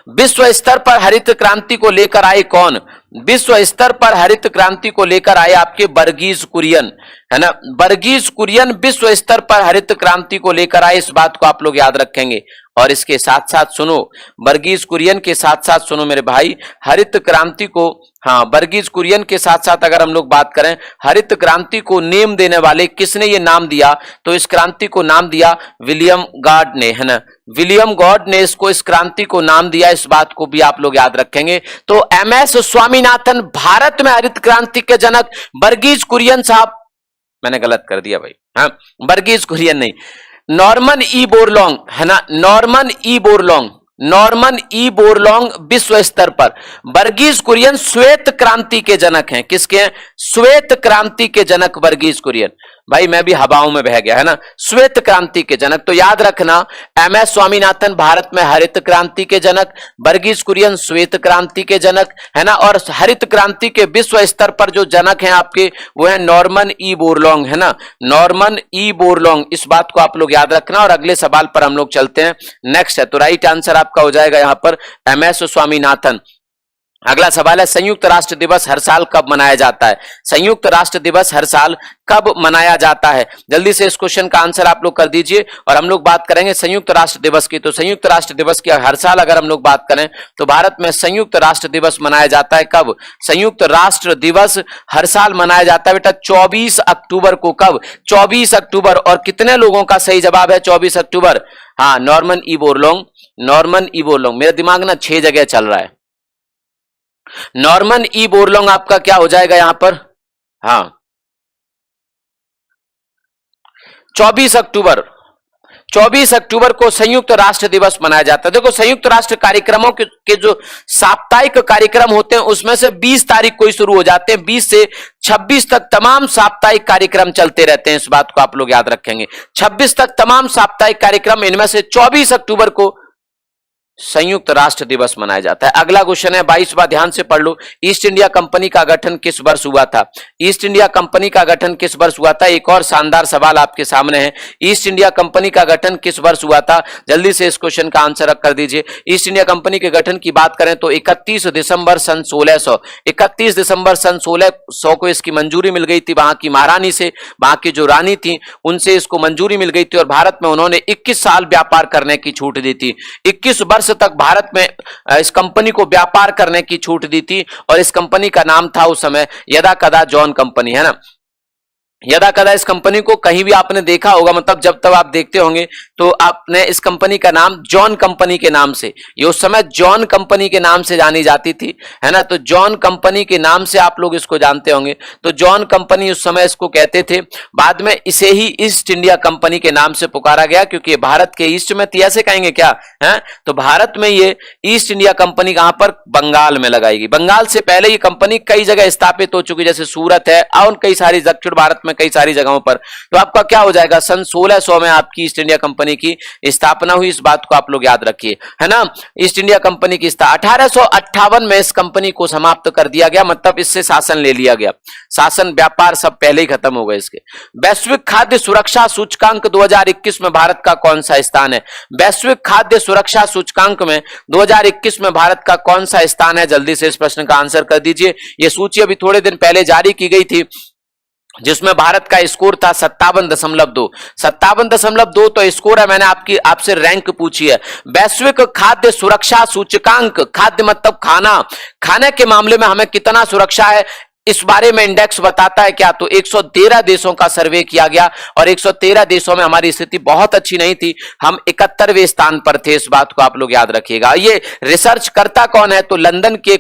विश्व स्तर पर हरित क्रांति को लेकर आए कौन? विश्व स्तर पर हरित क्रांति को लेकर आए आपके वर्गीज कुरियन, है ना। वर्गीज कुरियन विश्व स्तर पर हरित क्रांति को लेकर आए, इस बात को आप लोग याद रखेंगे। और इसके साथ साथ सुनो, वर्गीज कुरियन के साथ साथ सुनो मेरे भाई, हरित क्रांति को, हाँ, वर्गीज कुरियन के साथ साथ अगर हम लोग बात करें, हरित क्रांति को नेम देने वाले, किसने ये नाम दिया? तो इस क्रांति को नाम दिया विलियम गॉड ने, है ना। विलियम गॉड ने इस क्रांति को नाम दिया, इस बात को भी आप लोग याद रखेंगे। तो एमएस स्वामीनाथन भारत में हरित क्रांति के जनक, वर्गीज कुरियन साहब, मैंने गलत कर दिया भाई, हाँ, वर्गीज कुरियन नहीं, नॉर्मन ई बोरलॉन्ग, है ना। नॉर्मन ई बोरलॉन्ग, नॉर्मन ई बोरलॉन्ग विश्व स्तर पर। वर्गीज कुरियन श्वेत क्रांति के जनक हैं। किसके हैं? श्वेत क्रांति के जनक वर्गीज कुरियन। भाई मैं भी हवाओं में बह गया, है ना। श्वेत क्रांति के जनक, तो याद रखना एम.एस. स्वामीनाथन भारत में हरित क्रांति के जनक, वर्गीज कुरियन श्वेत क्रांति के जनक, है ना। और हरित क्रांति के विश्व स्तर पर जो जनक हैं आपके वो है नॉर्मन ई बोरलॉन्ग, है ना, नॉर्मन ई बोरलॉन्ग। इस बात को आप लोग याद रखना और अगले सवाल पर हम लोग चलते हैं। नेक्स्ट है, तो राइट आंसर आपका हो जाएगा यहां पर एम.एस. स्वामीनाथन। अगला सवाल है, संयुक्त राष्ट्र दिवस हर साल कब मनाया जाता है? संयुक्त राष्ट्र दिवस हर साल कब मनाया जाता है? जल्दी से इस क्वेश्चन का आंसर आप लोग कर दीजिए। और हम लोग बात करेंगे संयुक्त राष्ट्र दिवस की, तो संयुक्त राष्ट्र दिवस की हर साल अगर हम लोग बात करें तो भारत में संयुक्त राष्ट्र दिवस मनाया जाता है कब? संयुक्त राष्ट्र दिवस हर साल मनाया जाता है बेटा 24 अक्टूबर को। कब? 24 अक्टूबर। और कितने लोगों का सही जवाब है 24 अक्टूबर? हाँ, नॉर्मन ई बोरलॉन्ग, नॉर्मन ई बोरलॉन्ग। मेरा दिमाग ना 6 जगह चल रहा है। नॉर्मन ई बोरलॉन्ग आपका क्या हो जाएगा यहां पर? हाँ, 24 अक्टूबर। 24 अक्टूबर को संयुक्त राष्ट्र दिवस मनाया जाता है। देखो संयुक्त राष्ट्र कार्यक्रमों के जो साप्ताहिक कार्यक्रम होते हैं उसमें से 20 तारीख को ही शुरू हो जाते हैं, 20 से 26 तक तमाम साप्ताहिक कार्यक्रम चलते रहते हैं। इस बात को आप लोग याद रखेंगे, 26 तक तमाम साप्ताहिक कार्यक्रम, इनमें से 24 अक्टूबर को संयुक्त राष्ट्र दिवस मनाया जाता है। अगला क्वेश्चन है 22वां, ध्यान से पढ़ लो। ईस्ट इंडिया कंपनी का गठन किस वर्ष हुआ था? ईस्ट इंडिया कंपनी का गठन किस वर्ष हुआ था? एक और शानदार सवाल आपके सामने है, ईस्ट इंडिया कंपनी का गठन किस वर्ष हुआ था? जल्दी से इस क्वेश्चन का आंसर कर दीजिए। ईस्ट इंडिया कंपनी के गठन की बात करें तो 31 दिसंबर सन 1600, 31 दिसंबर सन 1600 को इसकी मंजूरी मिल गई थी वहां की महारानी से, वहां की जो रानी थी उनसे इसको मंजूरी मिल गई थी। और भारत में उन्होंने 21 साल व्यापार करने की छूट दी थी। 21 वर्ष तक भारत में इस कंपनी को व्यापार करने की छूट दी थी। और इस कंपनी का नाम था उस समय यदा कदा जॉन कंपनी, है ना। यदा कदा इस कंपनी को कहीं भी आपने देखा होगा, मतलब जब तब आप देखते होंगे तो आपने इस कंपनी का नाम जॉन कंपनी के नाम से, ये उस समय जॉन कंपनी के नाम से जानी जाती थी, है ना। तो जॉन कंपनी के नाम से आप लोग इसको जानते होंगे। तो जॉन कंपनी उस समय इसको कहते थे। बाद में इसे ही ईस्ट इंडिया कंपनी के नाम से पुकारा गया क्योंकि ये भारत के ईस्ट में थी, ऐसे कहेंगे क्या है। तो भारत में ये ईस्ट इंडिया कंपनी कहां पर? बंगाल में लगाएगी। बंगाल से पहले ये कंपनी कई जगह स्थापित हो चुकी, जैसे सूरत है और कई सारी दक्षिण भारत में कई सारी जगहों पर। तो आपका क्या हो जाएगा? सन 1600 में आपकी ईस्ट इंडिया कंपनी की स्थापना हुई। इस बात को आप लोग याद रखिए, है ना। ईस्ट इंडिया कंपनी की 1858 में इस कंपनी को समाप्त कर दिया गया, मतलब इससे शासन ले लिया गया। शासन व्यापार सब पहले ही खत्म हो गए इसके। वैश्विक खाद्य सुरक्षा सूचकांक 2021 में भारत का कौन सा स्थान है? वैश्विक खाद्य सुरक्षा सूचकांक में 2021 में भारत का कौन सा स्थान है? जल्दी से इस प्रश्न का आंसर कर दीजिए। यह सूची अभी थोड़े दिन पहले जारी की गई थी जिसमें भारत का स्कोर था 57.2। 57.2 तो स्कोर है। मैंने आपसे रैंक पूछी है। वैश्विक खाद्य सुरक्षा सूचकांक, खाद्य मतलब खाना, खाने के मामले में हमें कितना सुरक्षा है इस बारे में इंडेक्स बताता है क्या? तो 113 देशों का सर्वे किया गया और 113 देशों में हमारी स्थिति बहुत अच्छी नहीं थी, हम 71वें स्थान पर थे। इस बात को आप लोग याद रखिएगा। ये रिसर्च करता कौन है? तो लंदन की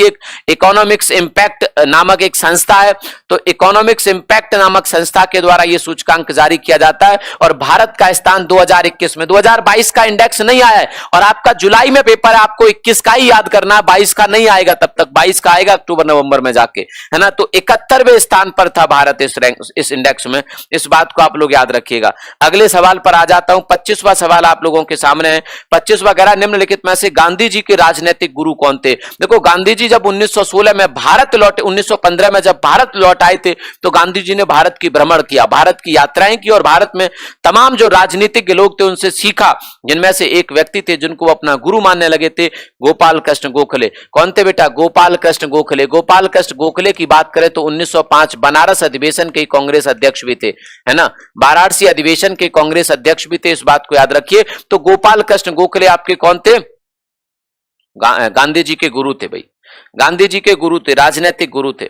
एक इकोनॉमिक्स इंपैक्ट नामक एक संस्था है। तो इकोनॉमिक्स इंपैक्ट नामक संस्था के द्वारा यह सूचकांक जारी किया जाता है और भारत का स्थान 2021 में, 2022 का इंडेक्स नहीं आया है और आपका जुलाई में पेपर है, आपको 21 का ही याद करना है, 22 का नहीं आएगा तब तक, 22 का आएगा अक्टूबर नवंबर में जाके, है ना। तो 71वें स्थान पर था भारत इस इंडेक्स में। इस बात को आप लोग याद रखिएगा। अगले सवाल पर आ जाता हूं। 25वां सवाल आप लोगों के सामने है। 25वां कह रहा है निम्नलिखित में से गांधी जी के राजनीतिक गुरु कौन थे? देखो गांधी जी जब 1916 में भारत लौटे, 1915 में जब भारत लौट आए थे तो गांधी जी ने भारत की भ्रमण किया, भारत की यात्राएं की और भारत में तमाम जो राजनीतिक लोग थे उनसे सीखा, जिनमें से एक व्यक्ति थे जिनको अपना गुरु मानने लगे थे, गोपाल कृष्ण गोखले। कौन थे बेटा? गोपाल कृष्ण गोखले। गोपाल कृष्ण गोखले की बात करें तो 1905 बनारस अधिवेशन के कांग्रेस अध्यक्ष भी थे, है ना। वाराणसी अधिवेशन के कांग्रेस अध्यक्ष भी थे, इस बात को याद रखिए। तो गोपाल कृष्ण गोखले आपके कौन थे? गांधी जी के गुरु थे भाई, गांधी जी के गुरु थे, राजनीतिक गुरु थे।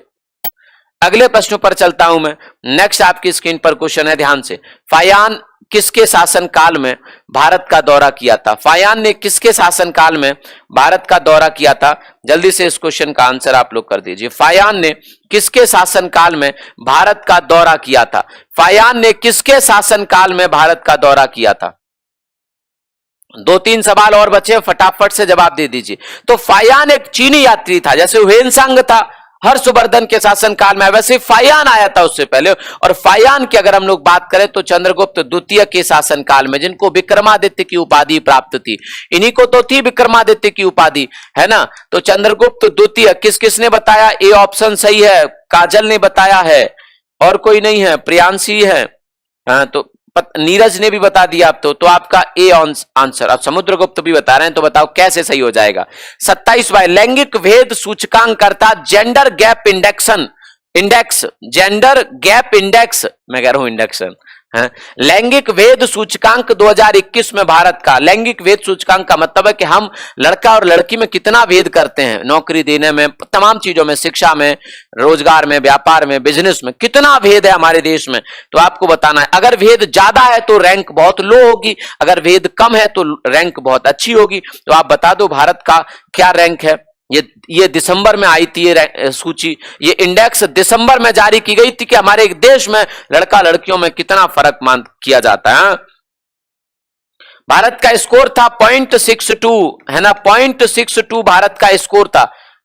अगले प्रश्नों पर चलता हूं मैं। नेक्स्ट आपकी स्क्रीन पर क्वेश्चन है, ध्यान से। फायान किसके शासनकाल में भारत का दौरा किया था? फायान ने किसके शासनकाल में भारत का दौरा किया था? जल्दी से इस क्वेश्चन का आंसर आप लोग कर दीजिए। फायान ने किसके शासनकाल में भारत का दौरा किया था? फायान ने किसके शासनकाल में भारत का दौरा किया था? 2-3 सवाल और बचे, फटाफट से जवाब दे दीजिए। तो फायान एक चीनी यात्री था, जैसे हुएनसांग था हर्षवर्धन के शासनकाल में, वैसे फायान आया था उससे पहले। और फायान की अगर हम लोग बात करें तो चंद्रगुप्त द्वितीय के शासनकाल में, जिनको विक्रमादित्य की उपाधि प्राप्त थी, इन्हीं को तो थी विक्रमादित्य की उपाधि, है ना। तो चंद्रगुप्त द्वितीय किस किसने बताया? ए ऑप्शन सही है, काजल ने बताया है, और कोई नहीं है, प्रियांशी है, तो नीरज ने भी बता दिया आप तो आपका ए आंसर। अब समुद्रगुप्त भी बता रहे हैं, तो बताओ कैसे सही हो जाएगा। 27वां लैंगिक भेद सूचकांक अर्थात gender gap index, gender gap index, मैं कह रहा हूं इंडेक्शन, लैंगिक भेद सूचकांक 2021 में भारत का लैंगिक भेद सूचकांक का मतलब है कि हम लड़का और लड़की में कितना भेद करते हैं, नौकरी देने में, तमाम चीजों में, शिक्षा में, रोजगार में, व्यापार में, बिजनेस में, कितना भेद है हमारे देश में, तो आपको बताना है। अगर भेद ज्यादा है तो रैंक बहुत लो होगी, अगर भेद कम है तो रैंक बहुत अच्छी होगी। तो आप बता दो भारत का क्या रैंक है। ये दिसंबर में आई थी, ये सूची, ये इंडेक्स दिसंबर में जारी की गई थी कि हमारे देश में लड़का लड़कियों में कितना फर्क मान किया जाता है। भारत का स्कोर था 0.62, है ना, 0.62 भारत का स्कोर था,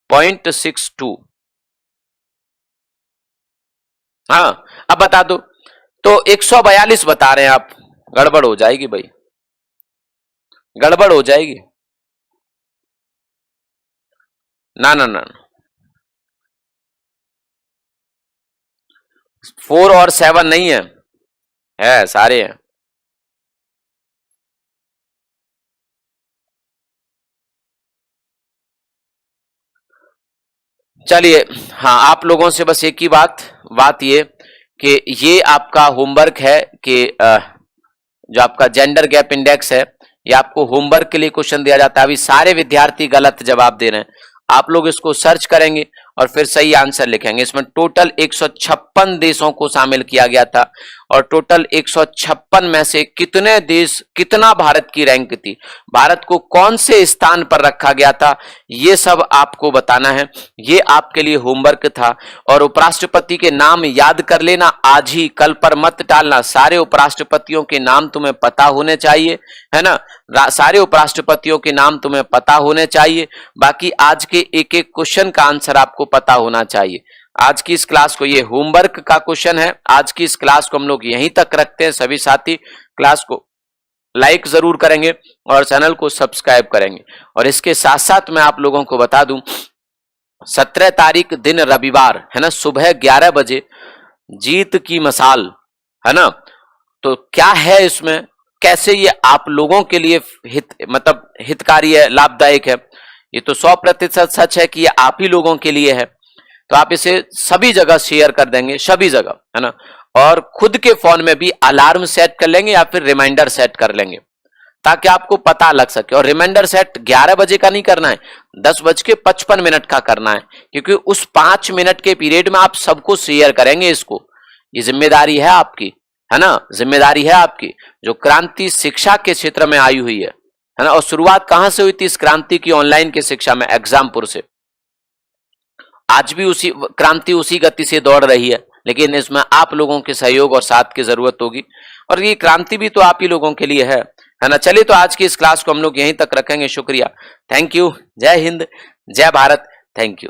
0.62। हाँ, अब बता दो। तो 142 बता रहे हैं आप, गड़बड़ हो जाएगी भाई, गड़बड़ हो जाएगी। ना ना ना, 4 और 7 नहीं है सारे हैं। चलिए, हाँ, आप लोगों से बस एक ही बात ये कि ये आपका होमवर्क है कि जो आपका जेंडर गैप इंडेक्स है, ये आपको होमवर्क के लिए क्वेश्चन दिया जाता है। अभी सारे विद्यार्थी गलत जवाब दे रहे हैं, आप लोग इसको सर्च करेंगे और फिर सही आंसर लिखेंगे। इसमें टोटल 156 देशों को शामिल किया गया था, और टोटल 156 में से कितने देश, कितना भारत की रैंक थी, भारत को कौन से स्थान पर रखा गया था, ये सब आपको बताना है। ये आपके लिए होमवर्क था। और उपराष्ट्रपति के नाम याद कर लेना आज ही, कल पर मत टालना। सारे उपराष्ट्रपतियों के नाम तुम्हें पता होने चाहिए, है ना, सारे उपराष्ट्रपतियों के नाम तुम्हें पता होने चाहिए। बाकी आज के एक एक क्वेश्चन का आंसर आपको पता होना चाहिए। आज की इस क्लास को, ये होमवर्क का क्वेश्चन है, आज की इस क्लास को हम लोग यहीं तक रखते हैं। सभी साथी क्लास को लाइक जरूर करेंगे और चैनल को सब्सक्राइब करेंगे। और इसके साथ साथ मैं आप लोगों को बता दूं, 17 तारीख दिन रविवार, है ना, सुबह 11 बजे जीत की मसाल, है ना। तो क्या है इसमें, कैसे ये आप लोगों के लिए हितकारी है, लाभदायक है, ये तो 100% सच है कि ये आप ही लोगों के लिए है। तो आप इसे सभी जगह शेयर कर देंगे, सभी जगह, है ना। और खुद के फोन में भी अलार्म सेट कर लेंगे या फिर रिमाइंडर सेट कर लेंगे, ताकि आपको पता लग सके। और रिमाइंडर सेट 11 बजे का नहीं करना है, 10:55 का करना है, क्योंकि उस 5 मिनट के पीरियड में आप सबको शेयर करेंगे इसको। ये जिम्मेदारी है आपकी, है ना, जिम्मेदारी है आपकी, जो क्रांति शिक्षा के क्षेत्र में आई हुई है ना। और शुरुआत कहां से हुई थी इस क्रांति की? ऑनलाइन की शिक्षा में, एग्जामपुर से। आज भी उसी क्रांति उसी गति से दौड़ रही है, लेकिन इसमें आप लोगों के सहयोग और साथ की जरूरत होगी। और ये क्रांति भी तो आप ही लोगों के लिए है ना। चलिए, तो आज की इस क्लास को हम लोग यहीं तक रखेंगे। शुक्रिया, थैंक यू, जय हिंद, जय भारत, थैंक यू।